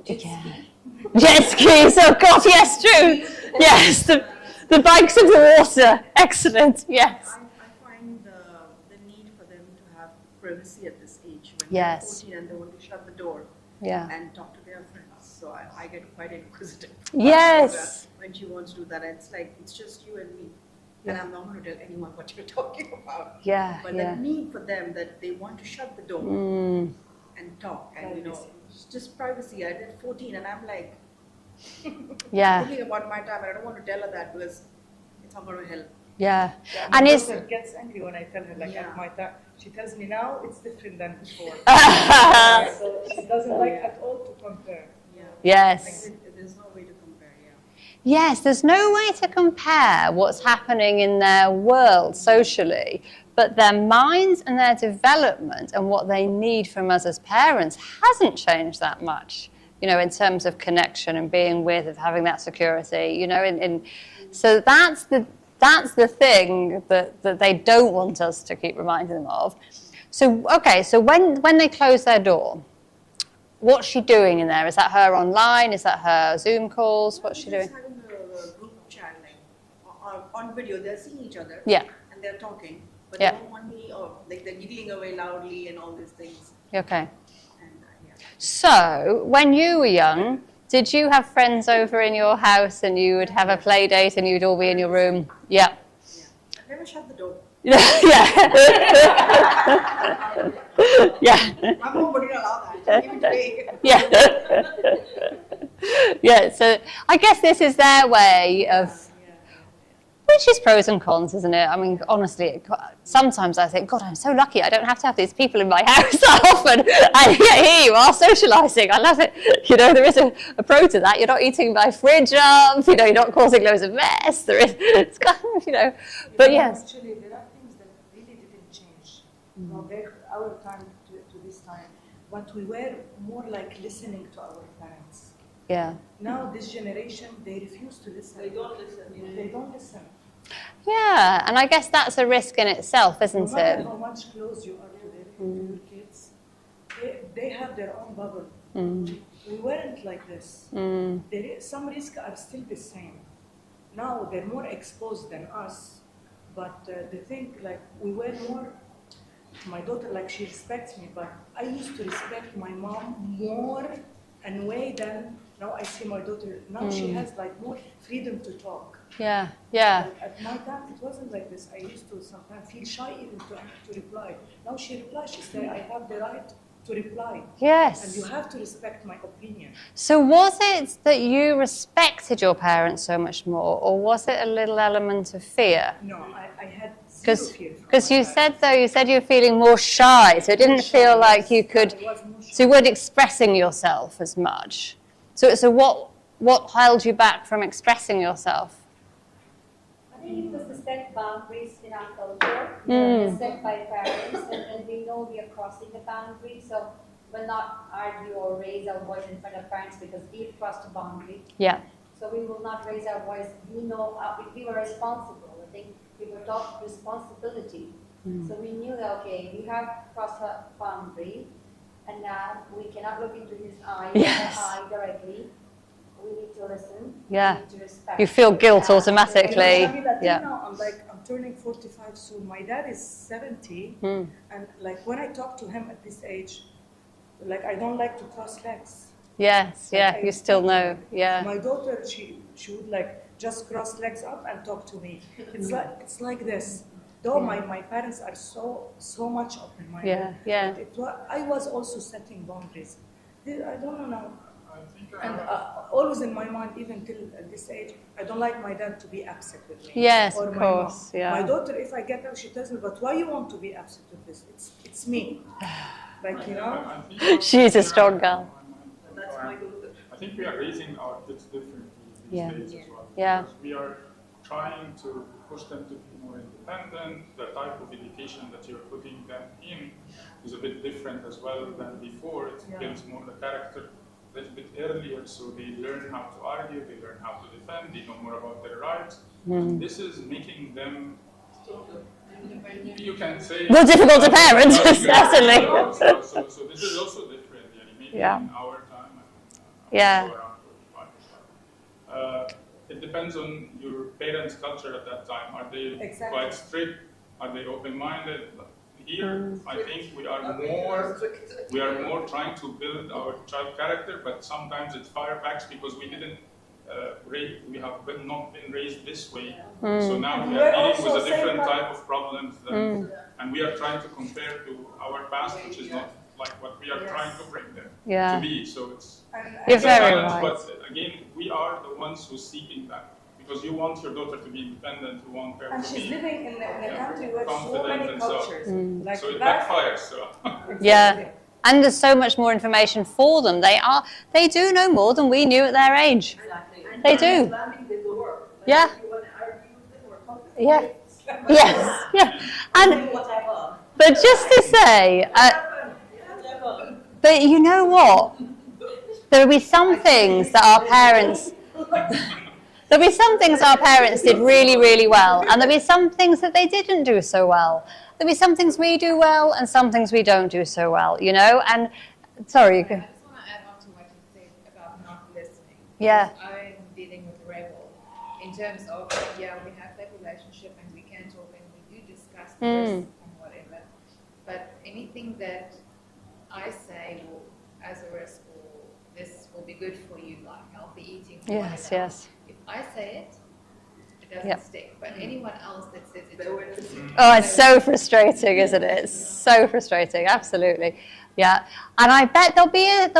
Jet skis, oh God, yes, true. Yes, the bikes of the water, excellent, yes. I find the need for them to have privacy at this age, when Yes. they're 14 and they want to shut the door and talk to their friends. So I get quite inquisitive. Yes. When she wants to do that, it's like, it's just you and me. And I'm not going to tell anyone what you're talking about. Yeah, But yeah. the need for them, that they want to shut the door and talk, and you know, it's just privacy. I did 14 and I'm like, Yeah, thinking about my time, and I don't want to tell her that because it's not going to help. yeah. Yeah, And my it's daughter gets angry when I tell her, like, at my time. She tells me now it's different than before. So she doesn't like at all to compare. Yeah. yes. Like, there's no way to compare, Yes, there's no way to compare what's happening in their world socially, but their minds and their development and what they need from us as parents hasn't changed that much, you know, in terms of connection and being with, of having that security, you know, so that's the thing that they don't want us to keep reminding them of. So, okay, so when they close their door, what's she doing in there? Is that her online? Is that her Zoom calls? What's she doing? Just having a group chat, like on video, they're seeing each other. Yeah. And they're talking, but Yeah. they don't want me, or like they're giggling away loudly and all these things. Okay. And yeah. So, when you were young, did you have friends over in your house and you would have a play date and you'd all be in your room? Yeah. I've never shut the door. Yeah. Yeah. My mom wouldn't allow that, even today. Yeah. Yeah. So I guess this is their way of, which is pros and cons, isn't it? I mean, honestly, sometimes I think, God, I'm so lucky. I don't have to have these people in my house that often. And yet here you are socialising. I love it. You know, there is a pro to that. You're not eating my fridge up. You know, you're not causing loads of mess. It's kind of, you know. But yes. Actually, there are things that really didn't change from our time to this time. But we were more like listening to our parents. Yeah. Now, this generation, they refuse to listen. They don't listen. They don't listen. Yeah, and I guess that's a risk in itself, isn't No matter it? how much close you are to your kids, they have their own bubble. We weren't like this. Some risks are still the same. Now they're more exposed than us, but the thing, like, we were more, my daughter, like, she respects me, but I used to respect my mom more and way than now I see my daughter. Now she has like more freedom to talk. Yeah, yeah. At my time, it wasn't like this. I used to sometimes feel shy even to reply. Now she replies, she says, I have the right to reply. Yes. And you have to respect my opinion. So was it that you respected your parents so much more, or was it a little element of fear? No, I had zero fear. Because you said, though, you said you were feeling more shy, so it didn't feel like you could, so you weren't expressing yourself as much. So what held you back from expressing yourself? I think it was the set boundaries in our culture, set by parents, and we know we are crossing the boundary, so we'll not argue or raise our voice in front of parents because we've crossed a boundary. Yeah. So we will not raise our voice. We know we were responsible. I think we were taught responsibility. So we knew that, okay, we have crossed a boundary, and now we cannot look into his eye, directly. We need to listen. Yeah. We need to respect. You feel guilt automatically. Yeah. Now I'm turning 45 soon. My dad is 70, and like when I talk to him at this age, like I don't like to cross legs. Yes, yeah, you still know, yeah. My daughter, she would like just cross legs up and talk to me. It's like this. Though my parents are so much open-minded. Yeah. I was also setting boundaries. I don't know. And always in my mind, even till this age, I don't like my dad to be upset with me. Yes, or of my mom. course, yeah. My daughter, if I get up, she tells me, but why you want to be upset with this? It's me. Like, you know? She's a strong girl. That's my daughter. I think we are raising our kids differently these days as well. Yeah. Because we are trying to push them to be more independent. The type of education that you're putting them in is a bit different as well than before. It builds more the character a little bit earlier, so they learn how to argue, they learn how to defend, they know more about their rights. This is making them, you can say, more difficult to parent, certainly. So this is also different, maybe in our time. Yeah. It depends on your parents' culture at that time. Are they quite strict? Are they open-minded? Here, I think we are more trying to build our child character, but sometimes it firebacks because we didn't we have not been raised this way. So now we are dealing with a different type of problems, and we are trying to compare to our past, which is not like what we are trying to bring them to be. So it's You're a very challenge, right. but again, we are the ones who are seeking that. Because you want your daughter to be independent, you want her And to she's be living in a country with so confident many and so. cultures. Like So it that. backfires. So. Yeah. And there's so much more information for them. They do know more than we knew at their age. They do. Yeah. Yeah. Yes. Yeah. And but just to say, but you know what? There'll be some things that our parents. There'll be some things our parents did really, really well, and there'll be some things that they didn't do so well. There'll be some things we do well, and some things we don't do so well, you know? And, sorry, you go. I just want to add on to what you said about not listening. Yeah. I'm dealing with a rebel in terms of, we have that relationship and we can talk and we do discuss this and whatever. But anything that I say will, as a risk, or this will be good for you, like healthy eating. Yes, whatever. yes. If I say it, it doesn't stick. But anyone else that says it, Oh, it's so frustrating, isn't it? It's so frustrating, absolutely. Yeah, and I bet there'll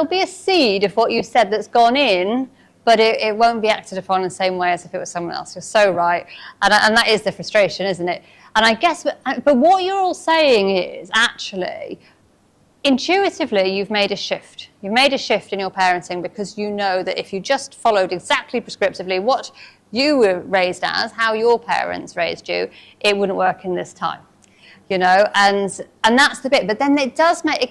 be a seed of what you said that's gone in, but it won't be acted upon in the same way as if it was someone else. You're so right, and that is the frustration, isn't it? And I guess, but what you're all saying is actually, intuitively, you've made a shift. You've made a shift in your parenting because you know that if you just followed exactly prescriptively what you were raised as, how your parents raised you, it wouldn't work in this time. You know, and that's the bit. But then it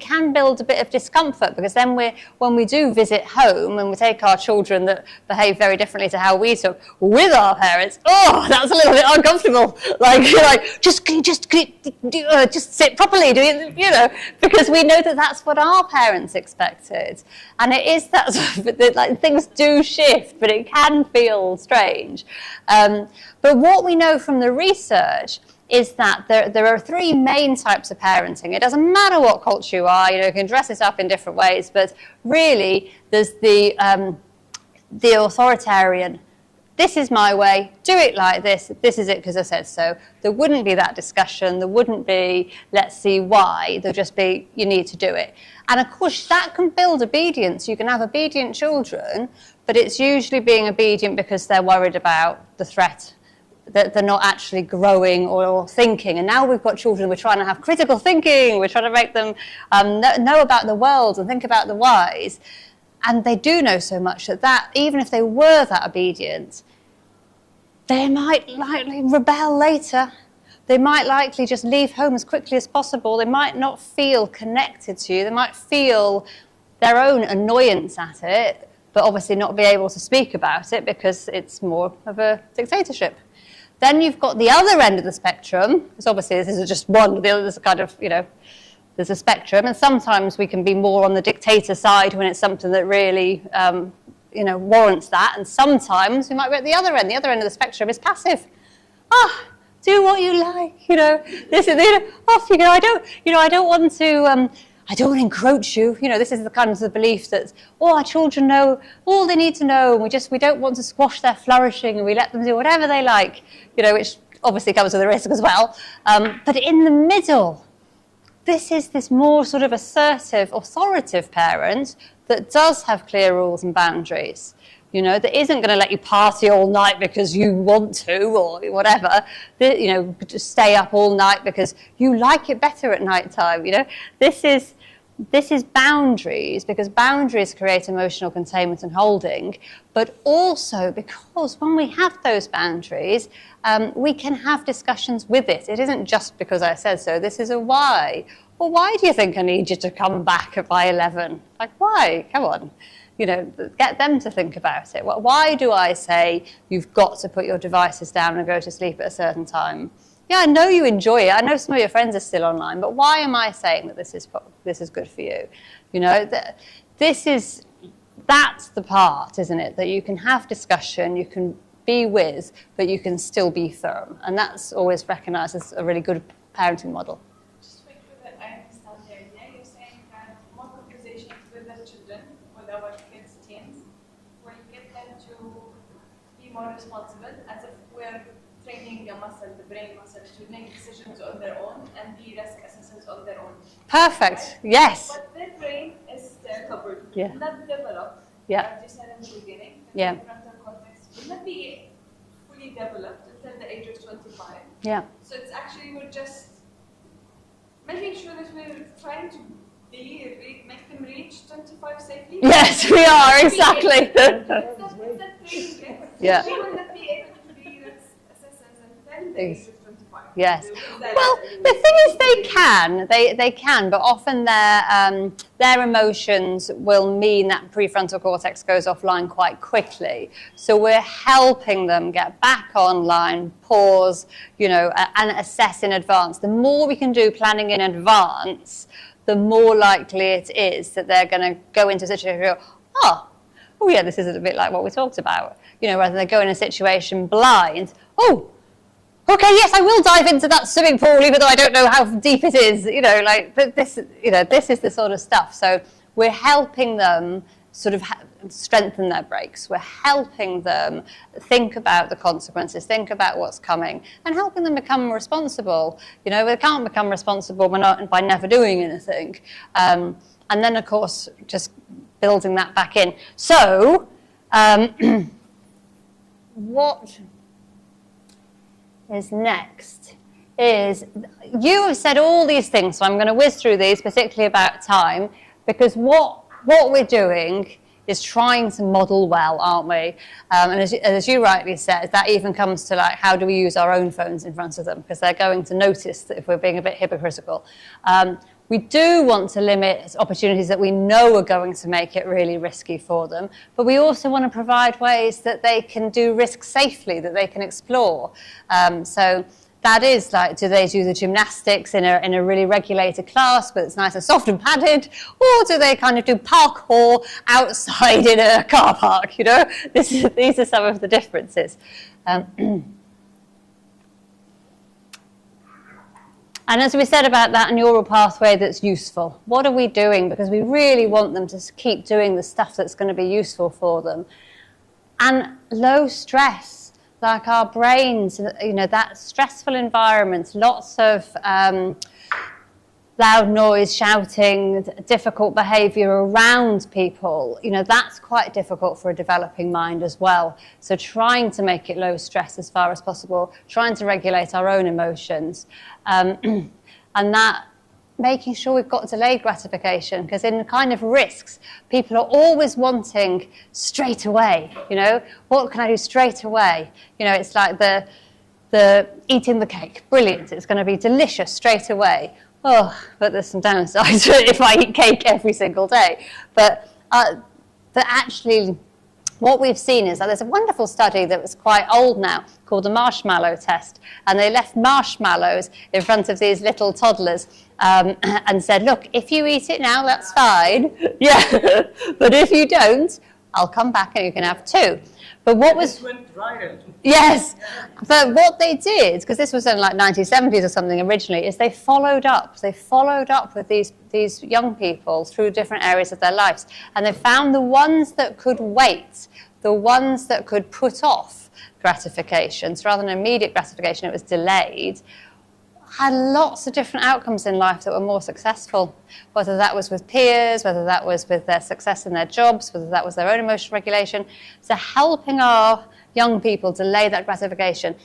can build a bit of discomfort because then when we do visit home and we take our children that behave very differently to how we took with our parents, that's a little bit uncomfortable. Like you're like just sit properly, you know, because we know that that's what our parents expected, and it is that sort of, like things do shift, but it can feel strange. But what we know from the research is that there are three main types of parenting. It doesn't matter what culture you are, you can dress it up in different ways, but really there's the authoritarian, this is my way, do it like this is it because I said so. There wouldn't be that discussion, there wouldn't be, let's see why, there'll just be, you need to do it. And of course, that can build obedience. You can have obedient children, but it's usually being obedient because they're worried about the threat, that they're not actually growing or thinking. And now we've got children, we're trying to have critical thinking, we're trying to make them know about the world and think about the whys. And they do know so much that even if they were that obedient, they might likely rebel later. They might likely just leave home as quickly as possible. They might not feel connected to you. They might feel their own annoyance at it, but obviously not be able to speak about it because it's more of a dictatorship. Then you've got the other end of the spectrum, because obviously this is just one, the other is kind of, there's a spectrum, and sometimes we can be more on the dictator side when it's something that really, warrants that, and sometimes we might be at the other end. The other end of the spectrum is passive. Do what you like, this is, off you go. I don't want to, I don't want to encroach you. This is the kind of belief that, our children know all they need to know, and we don't want to squash their flourishing, and we let them do whatever they like, which obviously comes with a risk as well. But in the middle, this is this more sort of assertive, authoritative parent that does have clear rules and boundaries. That isn't going to let you party all night because you want to or whatever. Just stay up all night because you like it better at night time. This is boundaries, because boundaries create emotional containment and holding, but also because when we have those boundaries, we can have discussions with it. It isn't just because I said so. This is a why. Well, why do you think I need you to come back by 11? Like, why? Come on. Get them to think about it. Why do I say you've got to put your devices down and go to sleep at a certain time? Yeah, I know you enjoy it. I know some of your friends are still online, but why am I saying that this is good for you? That's the part, isn't it? That you can have discussion, you can be with, but you can still be firm. And that's always recognised as a really good parenting model. Just make sure that I understand the idea. You're saying that more conversations with the children, with our kids, teens, where you get them to be more responsible, as if we're training the muscle, the brain muscle, to make decisions on their own and be risk assessors on their own. Perfect. Right? Yes. But their brain is still covered, Yeah. not developed. Yeah. As you said in the beginning, the Yeah. frontal cortex will not be fully developed until the age of 25. Yeah. So it's actually, we're just making sure that we're trying to make them reach 25 safely. Yes, we are, exactly. It's not training yet. Yeah. We will not be able to be risk assessors until the age of 25. Yes. Well, the thing is, they can, but often their emotions will mean that prefrontal cortex goes offline quite quickly. So we're helping them get back online, pause, and assess in advance. The more we can do planning in advance, the more likely it is that they're going to go into a situation and go, oh yeah, this is a bit like what we talked about. Rather than go in a situation blind, okay, yes, I will dive into that swimming pool, even though I don't know how deep it is. This is the sort of stuff. So we're helping them sort of strengthen their brakes. We're helping them think about the consequences, think about what's coming, and helping them become responsible. They can't become responsible by never doing anything. And then, of course, just building that back in. So, what is next is, you have said all these things, so I'm going to whiz through these, particularly about time, because what we're doing is trying to model well, aren't we? And as you rightly said, that even comes to how do we use our own phones in front of them, because they're going to notice that if we're being a bit hypocritical. We do want to limit opportunities that we know are going to make it really risky for them, but we also want to provide ways that they can do risk safely, that they can explore. So that is do they do the gymnastics in a really regulated class, but it's nice and soft and padded, or do they kind of do parkour outside in a car park? These are some of the differences. And as we said about that neural pathway that's useful, what are we doing? Because we really want them to keep doing the stuff that's going to be useful for them. and low stress, like our brains, you know, that stressful environment, lots of loud noise, shouting, difficult behaviour around people, you know, that's quite difficult for a developing mind as well. So trying to make it low stress as far as possible, trying to regulate our own emotions, and that making sure we've got delayed gratification, because in kind of risks, people are always wanting straight away, you know, what can I do straight away? You know, it's like the eating the cake, brilliant, it's going to be delicious straight away. Oh, but there's some downsides if I eat cake every single day. But actually, what we've seen is that there's a wonderful study that was quite old now called the marshmallow test. And they left marshmallows in front of these little toddlers and said, look, if you eat it now, that's fine. Yeah, but if you don't, I'll come back and you can have 2. But what was... This went viral. Yes, but what they did, because this was in like 1970s or something originally, is they followed up. They followed up with these young people through different areas of their lives. And they found the ones that could wait, the ones that could put off gratification. So rather than immediate gratification, it was delayed, had lots of different outcomes in life that were more successful, whether that was with peers, whether that was with their success in their jobs, whether that was their own emotional regulation. So helping our young people delay that gratification.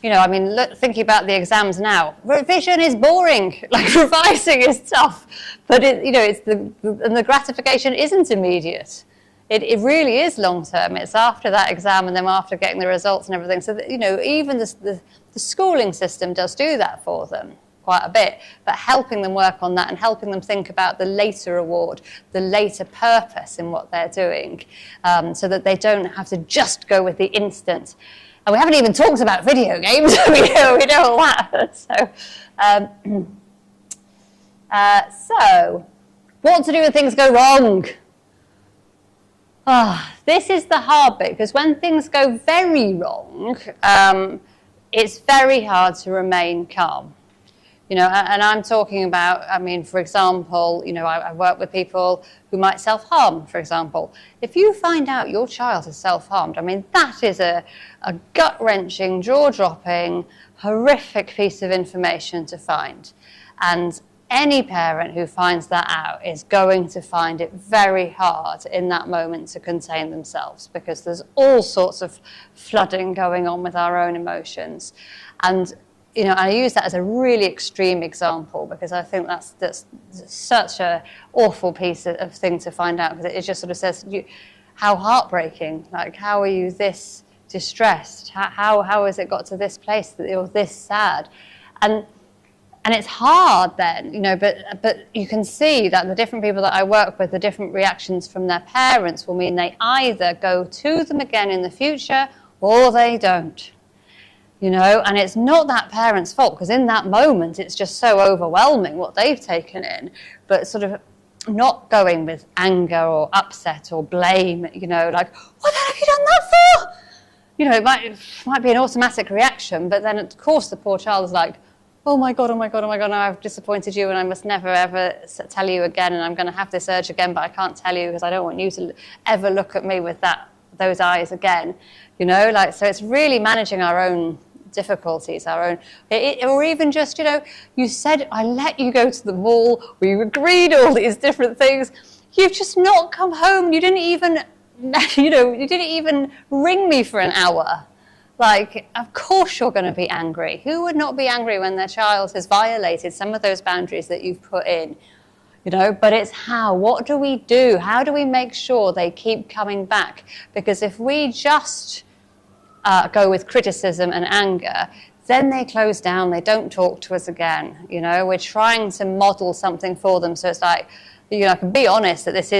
You know, I mean, look, thinking about the exams now, revision is boring, like revising is tough, but you know, and the gratification isn't immediate. It really is long term. It's after that exam and then after getting the results and everything. So, you know, even the schooling system does do that for them quite a bit, but helping them work on that and helping them think about the later reward, the later purpose in what they're doing, so that they don't have to just go with the instant. And we haven't even talked about video games. we know all that. So what to do when things go wrong? This is the hard bit, because when things go very wrong, it's very hard to remain calm. You know, and I'm talking about, I mean, for example, you know, I work with people who might self-harm, for example. If you find out your child is self-harmed, I mean, that is a gut-wrenching, jaw-dropping, horrific piece of information to find. And any parent who finds that out is going to find it very hard in that moment to contain themselves, because there's all sorts of flooding going on with our own emotions. And, you know, I use that as a really extreme example because I think that's such a awful piece of thing to find out, because it just sort of says, how heartbreaking, like, how are you this distressed? How has it got to this place that you're this sad? And it's hard then, you know, but you can see that the different people that I work with, the different reactions from their parents will mean they either go to them again in the future or they don't, you know, and it's not that parent's fault, because in that moment it's just so overwhelming what they've taken in, but sort of not going with anger or upset or blame, you know, like, what the hell have you done that for? You know, it might be an automatic reaction, but then of course the poor child is like, oh my God, now I've disappointed you and I must never ever tell you again, and I'm going to have this urge again, but I can't tell you because I don't want you to ever look at me with those eyes again, you know, like, so it's really managing our own difficulties, or even just, you know, you said, I let you go to the mall, we agreed all these different things, you've just not come home, you didn't even, you know, you didn't even ring me for an hour. Like, of course you're going to be angry. Who would not be angry when their child has violated some of those boundaries that you've put in? You know, but it's how. What do we do? How do we make sure they keep coming back? Because if we just go with criticism and anger, then they close down. They don't talk to us again. You know, we're trying to model something for them. So it's like, you know, I can be honest that this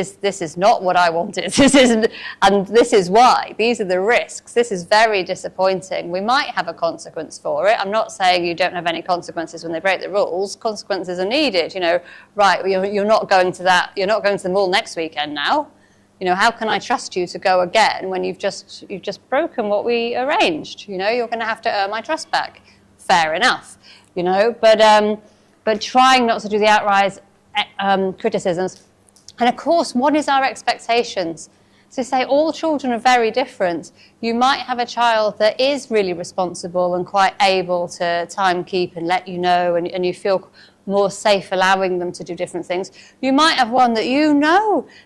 is not what I wanted. This isn't, and this is why. These are the risks. This is very disappointing. We might have a consequence for it. I'm not saying you don't have any consequences when they break the rules. Consequences are needed. You know, right? You're not going to that. You're not going to the mall next weekend now. You know, how can I trust you to go again when you've just broken what we arranged? You know, you're going to have to earn my trust back. Fair enough. You know, but trying not to do the outright criticisms. And of course, what is our expectations? to say all children are very different. You might have a child that is really responsible and quite able to time keep and let you know, and you feel more safe allowing them to do different things. You might have one that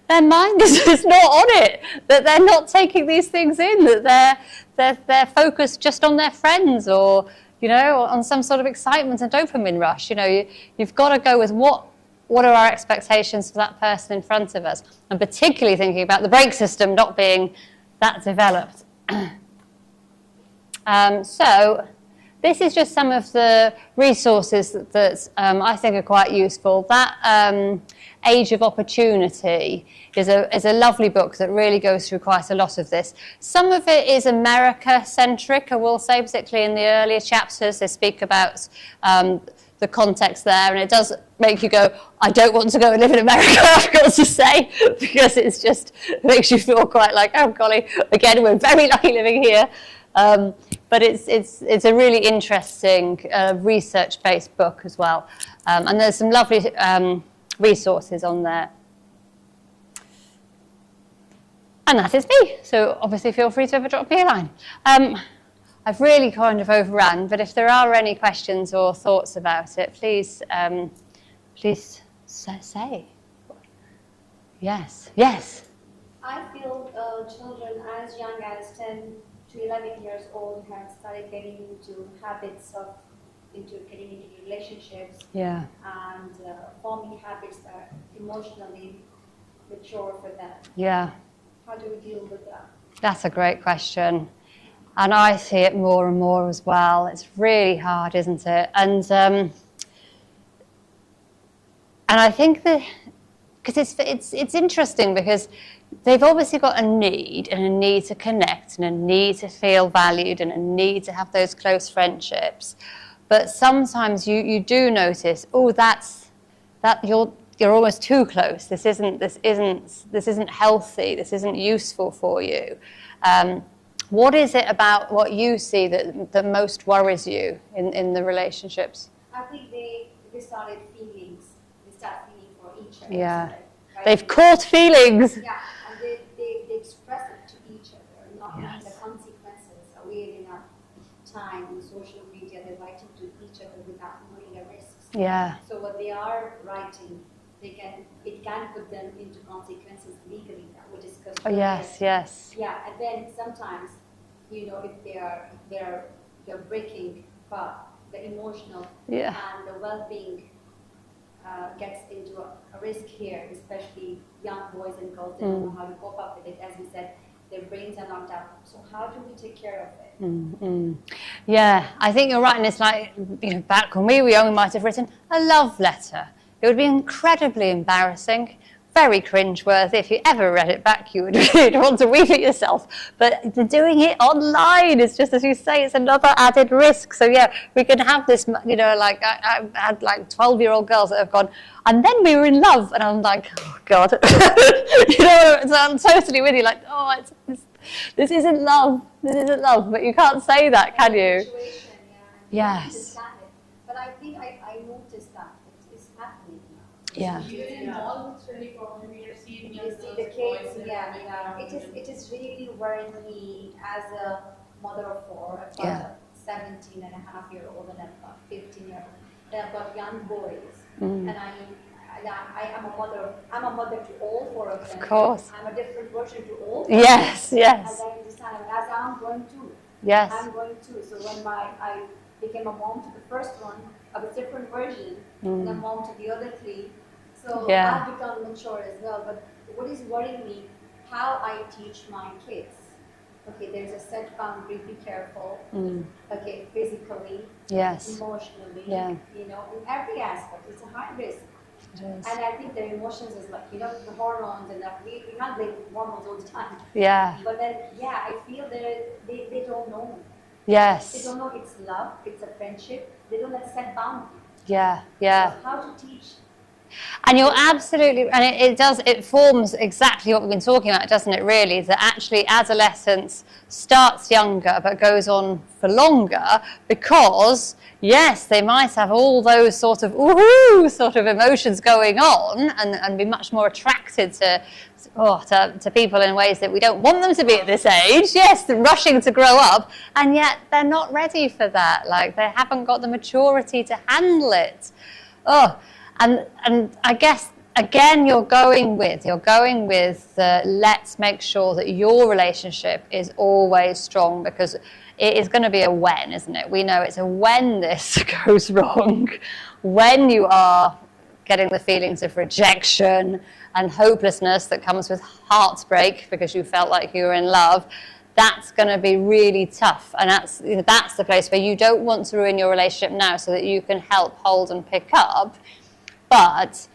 their mind is not on it, that they're not taking these things in, that they're focused just on their friends or, on some sort of excitement and dopamine rush. You've got to go with what are our expectations for that person in front of us, and particularly thinking about the brake system not being that developed. So this is just some of the resources that I think are quite useful. That Age of Opportunity is a lovely book that really goes through quite a lot of this. Some of it is America-centric, I will say, particularly in the earlier chapters. They speak about the context there, and it does make you go, I don't want to go and live in America, I've got to say, because it makes you feel quite like, oh golly, again, we're very lucky living here. But it's a really interesting research-based book as well, and there's some lovely resources on there. And that is me, so obviously feel free to ever drop me a line. I've really kind of overrun, but if there are any questions or thoughts about it, please say. Yes. I feel children as young as 10 to 11 years old have started getting into habits of getting into relationships and forming habits that are emotionally mature for them. Yeah. How do we deal with that? That's a great question. And I see it more and more as well. It's really hard, isn't it? And I think that, because it's interesting, because they've obviously got a need to connect and a need to feel valued and a need to have those close friendships. But sometimes you do notice, that you're almost too close. This isn't healthy. This isn't useful for you. What is it about what you see that most worries you in the relationships? I think they started feelings. They start feeling for each other. Yeah. Right? They've caught feelings. Yeah, and they express it to each other, not knowing the consequences. So we in our time on social media, they're writing to each other without knowing the risks. Yeah. So what they are writing, it can put them into consequences legally that we discussed. Oh yes. Yeah, and then sometimes, if they're breaking, but the emotional and the well-being gets into a risk here, especially young boys and girls. They don't know how to cope up with it. As we said, their brains are not up. So how do we take care of it? Yeah, I think you're right, and it's like, back when we were young, we might have written a love letter. It would be incredibly embarrassing, very cringeworthy. If you ever read it back, you would want to weep at yourself. But doing it online is just, as you say, it's another added risk. So yeah, we can have this, like I had like 12-year-old girls that have gone, and then we were in love, and I'm like, oh God, so I'm totally with you. Like, oh, this isn't love. This isn't love. But you can't say that, can you? Yes. But I think I noticed that it's happening now. Yeah. In malls, it's really common. We are seeing You see the kids, it is really worrying me as a mother of four. I've got a 17-and-a-half-year-old and I've got 15-year-old. And I've got young boys. And I am a mother. I'm a mother to all four of them. Of course. I'm a different version to all. Yes. And I understand, as I'm going to. Yes. I'm going to. So when I became a mom to the first one, I was a different version, and a mom to the other three. So I've become mature as well. But what is worrying me, how I teach my kids. Okay, there's a set boundary, be careful. Okay, physically, emotionally, in every aspect. It's a high risk. And I think their emotions is like, the hormones and that. We can't blame hormones all the time. Yeah. But then, I feel they don't know. Yes. They don't know it's love, it's a friendship. They don't have set boundaries. Yeah. So how to teach And you're absolutely, and it forms exactly what we've been talking about, doesn't it, really? That actually adolescence starts younger but goes on for longer because, yes, they might have all those sort of woohoo sort of emotions going on and be much more attracted to people in ways that we don't want them to be at this age. Yes, they're rushing to grow up, and yet they're not ready for that. Like, they haven't got the maturity to handle it. And I guess, again, you're going with let's make sure that your relationship is always strong, because it is going to be a when, isn't it? We know it's a when this goes wrong, when you are getting the feelings of rejection and hopelessness that comes with heartbreak because you felt like you were in love. That's going to be really tough, and that's the place where you don't want to ruin your relationship now so that you can help hold and pick up. But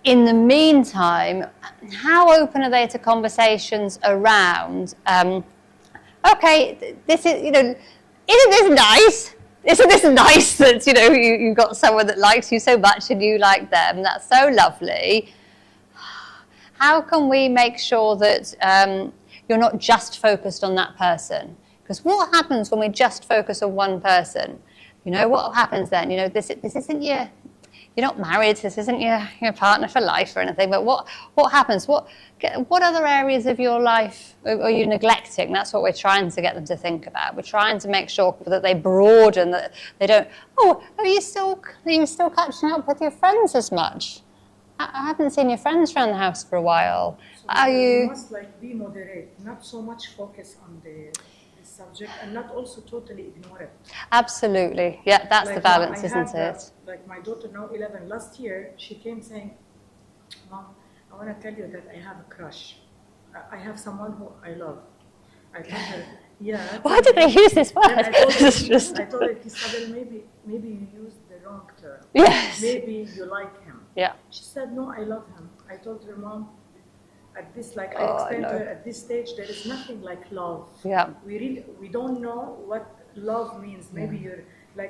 in the meantime, how open are they to conversations around, okay, this is, isn't this nice? Isn't this nice that, you've got someone that likes you so much and you like them? That's so lovely. How can we make sure that you're not just focused on that person? Because what happens when we just focus on one person? What happens then? This isn't you're not married, this isn't your partner for life or anything, but what happens? What other areas of your life are you neglecting? That's what we're trying to get them to think about. We're trying to make sure that they broaden, that they don't, are you still catching up with your friends as much? I haven't seen your friends around the house for a while. So you must be moderate, not so much focus on the subject and not also totally ignore it. Absolutely. Yeah, that's the balance, isn't it? Like my daughter now 11, last year she came saying, Mom, I want to tell you that I have a crush. I have someone who I love. I told her, yeah. Why did they use this word? I told her, Isabel, maybe you used the wrong term. Yes. Maybe you like him. Yeah. She said, no, I love him. I told her, Mom, at this, I explained to her, at this stage, there is nothing like love. Yeah. We don't know what love means. Maybe you're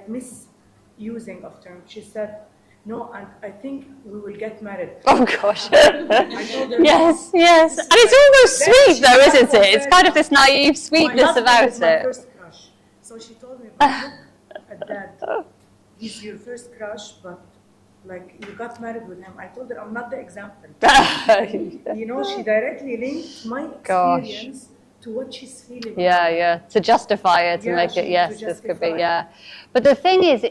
misusing of terms. She said, no, and I think we will get married. Oh gosh. I told her, yes. And it's almost sweet though, isn't it? It's kind of this naive sweetness about it. My first crush. So she told me, look at that. He's your first crush, but you got married with him. I told her I'm not the example. She directly linked my experience to what she's feeling. Yeah. To justify it, to make it, yes, this could be, yeah. But the thing is,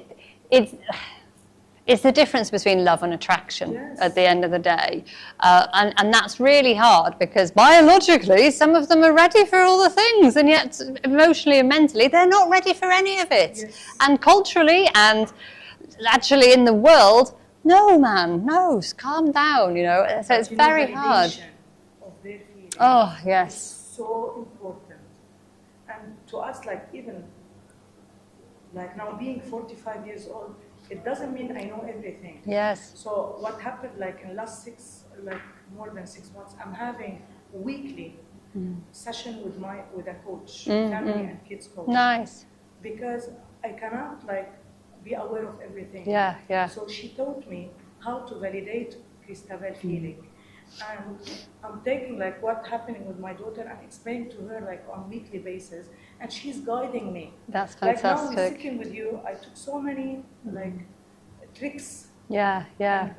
it's the difference between love and attraction at the end of the day. And that's really hard because biologically, some of them are ready for all the things, and yet emotionally and mentally, they're not ready for any of it. Yes. And culturally and actually in the world, no, man, no, calm down, So it's very hard. Of their feelings Oh, yes. is so important. And to us, even now being 45 years old, it doesn't mean I know everything. Yes. So what happened in last more than 6 months, I'm having a weekly session with a coach, family and kids coach. Nice. Because I cannot be aware of everything. Yeah. So she taught me how to validate Christabel feeling. And I'm taking what's happening with my daughter and explaining to her on weekly basis, and she's guiding me. That's fantastic. Now we're sitting with you, I took so many tricks. Yeah. And,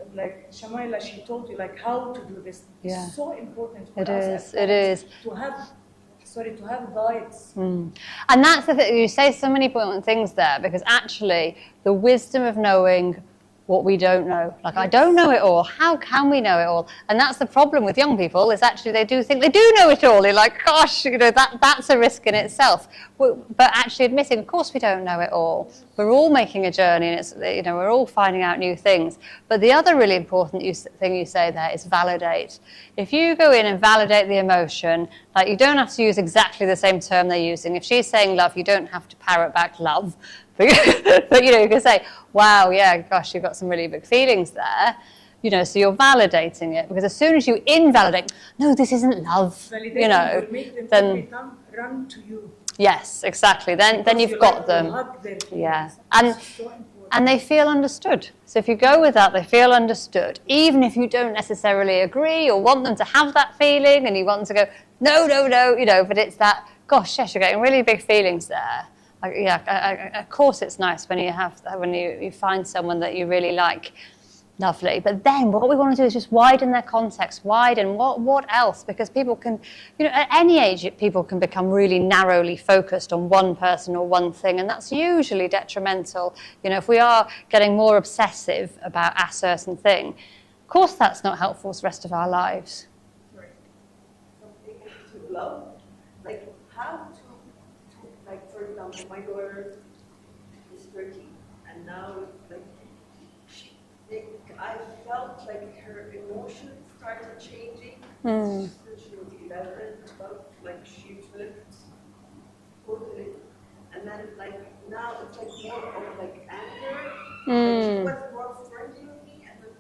Shamaila, she told you how to do this. Yeah. It's so important for It us is. to have guides. And that's the thing, you say so many important things there, because actually the wisdom of knowing what we don't know. I don't know it all. How can we know it all? And that's the problem with young people, is actually they do think they do know it all. They're like, gosh, that's a risk in itself. But actually admitting, of course we don't know it all. We're all making a journey, and it's, we're all finding out new things. But the other really important thing you say there is validate. If you go in and validate the emotion, you don't have to use exactly the same term they're using. If she's saying love, you don't have to parrot back love. But you can say, wow, yeah, gosh, you've got some really big feelings there. So you're validating it, because as soon as you invalidate, no, this isn't love, Validation will make them every time run to you. Yes, exactly. Then you've got them. Hug their feelings. Yeah, It's so important. and they feel understood. So if you go with that, they feel understood, even if you don't necessarily agree or want them to have that feeling, and you want them to go, no, no, no, you know, but it's that, gosh, yes, you're getting really big feelings there. Of course it's nice when you have that, when you find someone that you really like. Lovely. But then what we want to do is just widen their context, widen what else? Because people can, you know, at any age, people can become really narrowly focused on one person or one thing, and that's usually detrimental. You know, if we are getting more obsessive about a certain thing, of course that's not helpful for the rest of our lives. Right. Something to love, like how to like, for example, my daughter is 13, and now like I felt like her emotions started changing since she was 11, 12, like she flipped totally. And then like now it's like more of like anger. Like she was more friendly with me, and then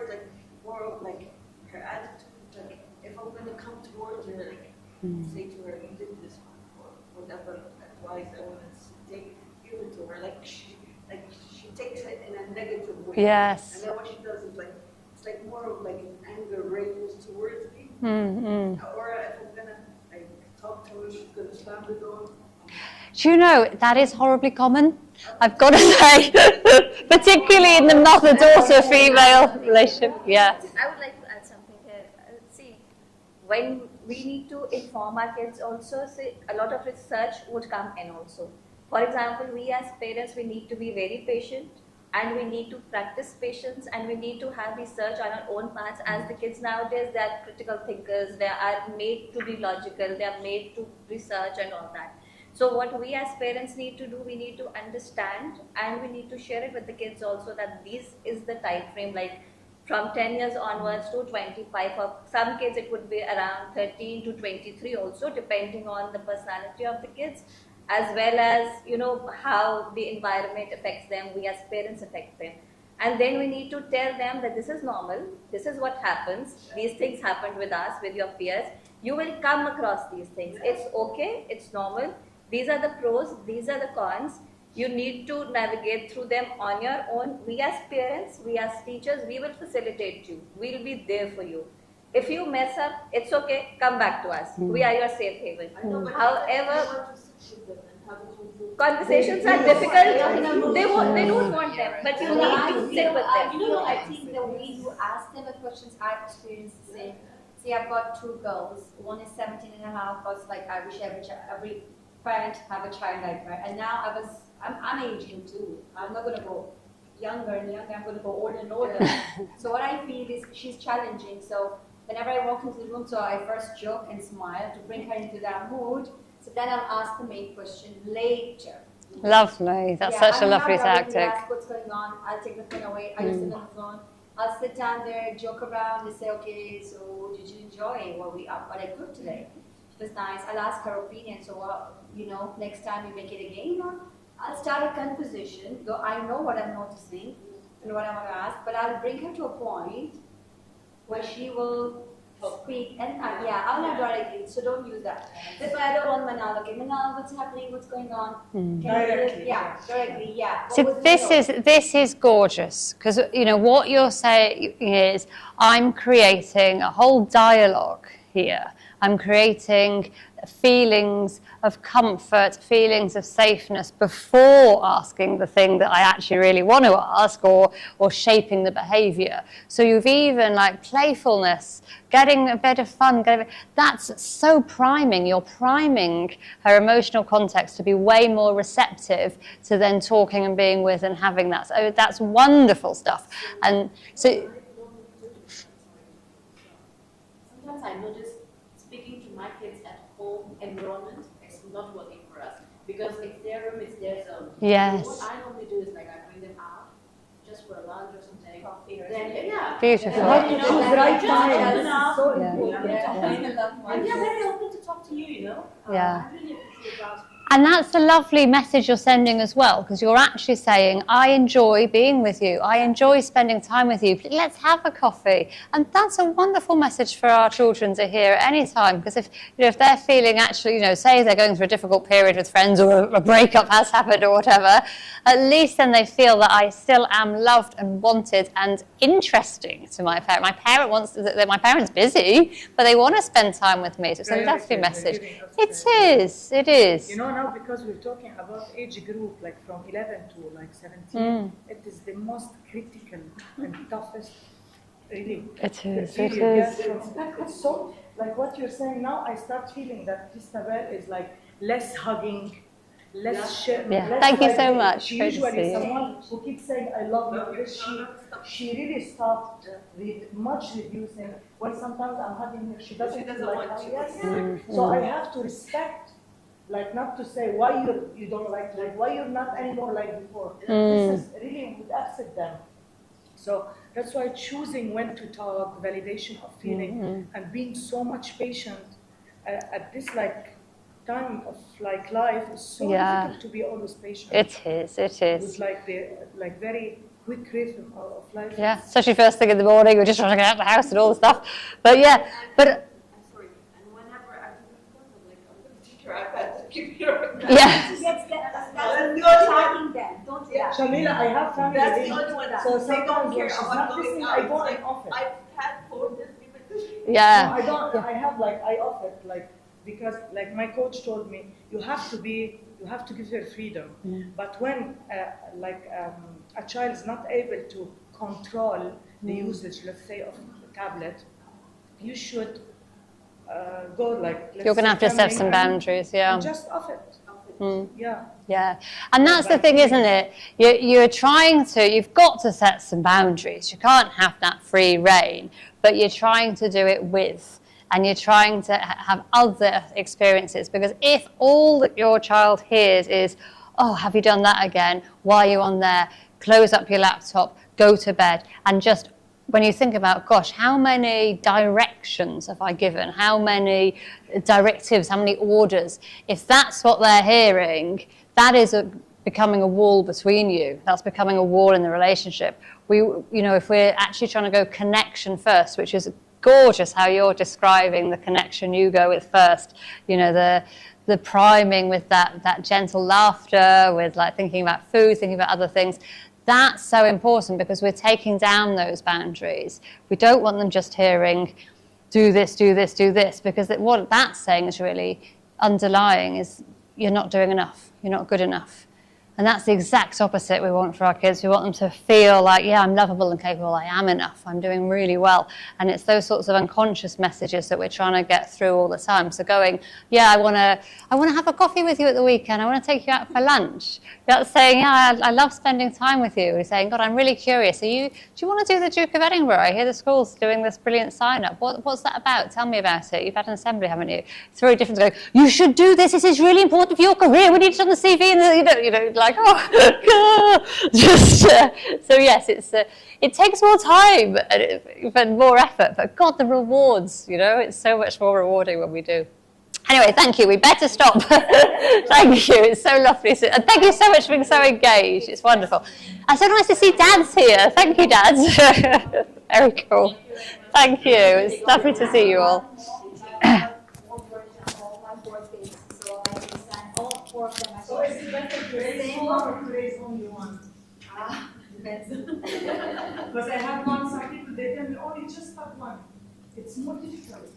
like more of like her attitude. Like if I'm gonna come towards her, like say to her, you did this one, or whatever advice I want to give it to her, like she takes it in a negative way. Yes. And then what she does is like, it's like more of like an anger rage towards me. Or if I'm gonna like talk to her, she's gonna slam the door. Do you know, that is horribly common, I've got to say, particularly in the mother-daughter female relationship. Yeah. I would like to add something here. See, when we need to inform our kids also, see, a lot of research would come in also. For example, we as parents, we need to be very patient, and we need to practice patience, and we need to have research on our own paths. As the kids nowadays, they are critical thinkers, they are made to be logical, they are made to research and all that. So what we as parents need to do, we need to understand, and we need to share it with the kids also, that this is the time frame, like from 10 years onwards to 25. For some kids, it would be around 13 to 23 also, depending on the personality of the kids, as well as, you know, how the environment affects them, we as parents affect them. And then we need to tell them that this is normal, this is what happens, these things happened with us, with your peers, you will come across these things, it's okay, it's normal, these are the pros, these are the cons, you need to navigate through them on your own. We as parents, we as teachers, we will facilitate you, we'll be there for you. If you mess up, it's okay, come back to us, we are your safe haven. However, conversations are difficult, they don't want them, but you need to sit with them. You know, I think the way you ask them the questions, I've experienced the same. See, I've got two girls, one is 17 and a half, I was like, I wish every parent have a child like her, and now I'm aging too, I'm not going to go younger and younger, I'm going to go older and older. So what I feel is she's challenging, so whenever I walk into the room, so I first joke and smile to bring her into that mood. So then I'll ask the main question later. Lovely. That's such a lovely tactic. Ask what's going on. I'll take the phone away. Are you still on the phone? I'll sit down there, joke around, and say, okay, so did you enjoy what I cooked today? It was nice. I'll ask her opinion. So, you know, next time you make it again, or I'll start a conversation. Though I know what I'm noticing and what I want to ask, but I'll bring her to a point where she will speak, and I'll not directly, so don't use that. That's why I don't want Manal. Okay, Manal, what's happening? What's going on? Directly. Directly, yeah. So this is gorgeous, because you know what you're saying is, I'm creating a whole dialogue here. I'm creating feelings of comfort, feelings of safeness before asking the thing that I actually really want to ask, or shaping the behavior. So you've even like playfulness, getting a bit of fun, that's so priming. You're priming her emotional context to be way more receptive to then talking and being with and having that. So that's wonderful stuff. And so sometimes I notice speaking to my kids at home environment is not working for us, because it's their room, it's their zone. yes. So what I normally do is like I bring them out just for a lunch or something. Coffee or Then something. yeah, Beautiful. then, you know, Choose like, right just time. open up. So Yeah. important. Yeah. Yeah. And they're very open to talk to you, you know. Yeah. I really appreciate that. And that's a lovely message you're sending as well, because you're actually saying, I enjoy being with you. I enjoy spending time with you. Let's have a coffee. And that's a wonderful message for our children to hear at any time, because if they're feeling actually, say they're going through a difficult period with friends or a breakup has happened or whatever, at least then they feel that I still am loved and wanted and interesting to my parent. My parent's busy, but they want to spend time with me. So it's a lovely message. It is. Now because we're talking about age group, like from 11 to like 17, it is the most critical and toughest, really. It is. It's so, like what you're saying now, I start feeling that Christabel is like less hugging, less sharing. Yeah. Thank you so much. She usually someone who keeps saying, I love you, because she really stopped much reducing. When sometimes I'm hugging her, she doesn't like how yes. So I have to respect, like not to say why you don't like me, why you're not anymore like before. This is really would upset them. So that's why choosing when to talk, validation of feeling, and being so much patient at this like time of like life is so difficult to be always patient. It is. With like the very quick rhythm of life. Yeah, especially first thing in the morning, we're just trying to get out of the house and all the stuff. But yeah, but. I'm sorry, and whenever I do I'm like, I'm going to teach her iPad to keep her. Yeah. You're talking then, don't do that. Shamila, I have family. That's the only one. So They don't sometimes care when she's about not going listening, out. I go and off it. I've had 4 days given. Yeah. No, I don't. I have like I off it like because like my coach told me you have to give her freedom. But when a child is not able to control the usage, let's say, of the tablet, you should go like. You're going to have to set some boundaries, yeah. And just off it. Yeah. Yeah, and that's the thing, isn't it? You've got to set some boundaries. You can't have that free reign, but you're trying to do it with, and you're trying to have other experiences, because if all that your child hears is, oh, have you done that again? Why are you on there? Close up your laptop, go to bed, and just when you think about, gosh, how many directions have I given? How many directives, how many orders? If that's what they're hearing, that is becoming a wall between you. That's becoming a wall in the relationship. If we're actually trying to go connection first, which is gorgeous how you're describing the connection you go with first, the priming with that gentle laughter, with like thinking about food, thinking about other things. That's so important, because we're taking down those boundaries. We don't want them just hearing, do this, do this, do this, because what that's saying is really underlying is you're not doing enough, you're not good enough. And that's the exact opposite we want for our kids. We want them to feel like, yeah, I'm lovable and capable, I am enough, I'm doing really well. And it's those sorts of unconscious messages that we're trying to get through all the time. So going, yeah, I want to have a coffee with you at the weekend, I want to take you out for lunch. That's saying, yeah, I love spending time with you. We're saying, God, I'm really curious. Do you want to do the Duke of Edinburgh? I hear the school's doing this brilliant sign-up. What's that about? Tell me about it. You've had an assembly, haven't you? It's very different to go, you should do this is really important for your career. We need it on the CV. And like, so yes, it takes more time and more effort, but God, the rewards, it's so much more rewarding when we do. Anyway, thank you. We better stop. Thank you. It's so lovely. And thank you so much for being so engaged. It's wonderful. And so nice to see Dads here. Thank you, Dads. Very cool. Thank you. It's lovely to see you all. So is it better to raise 4 or to raise only 1? Because I have some people, they tell me, oh, you just have 1. It's more difficult.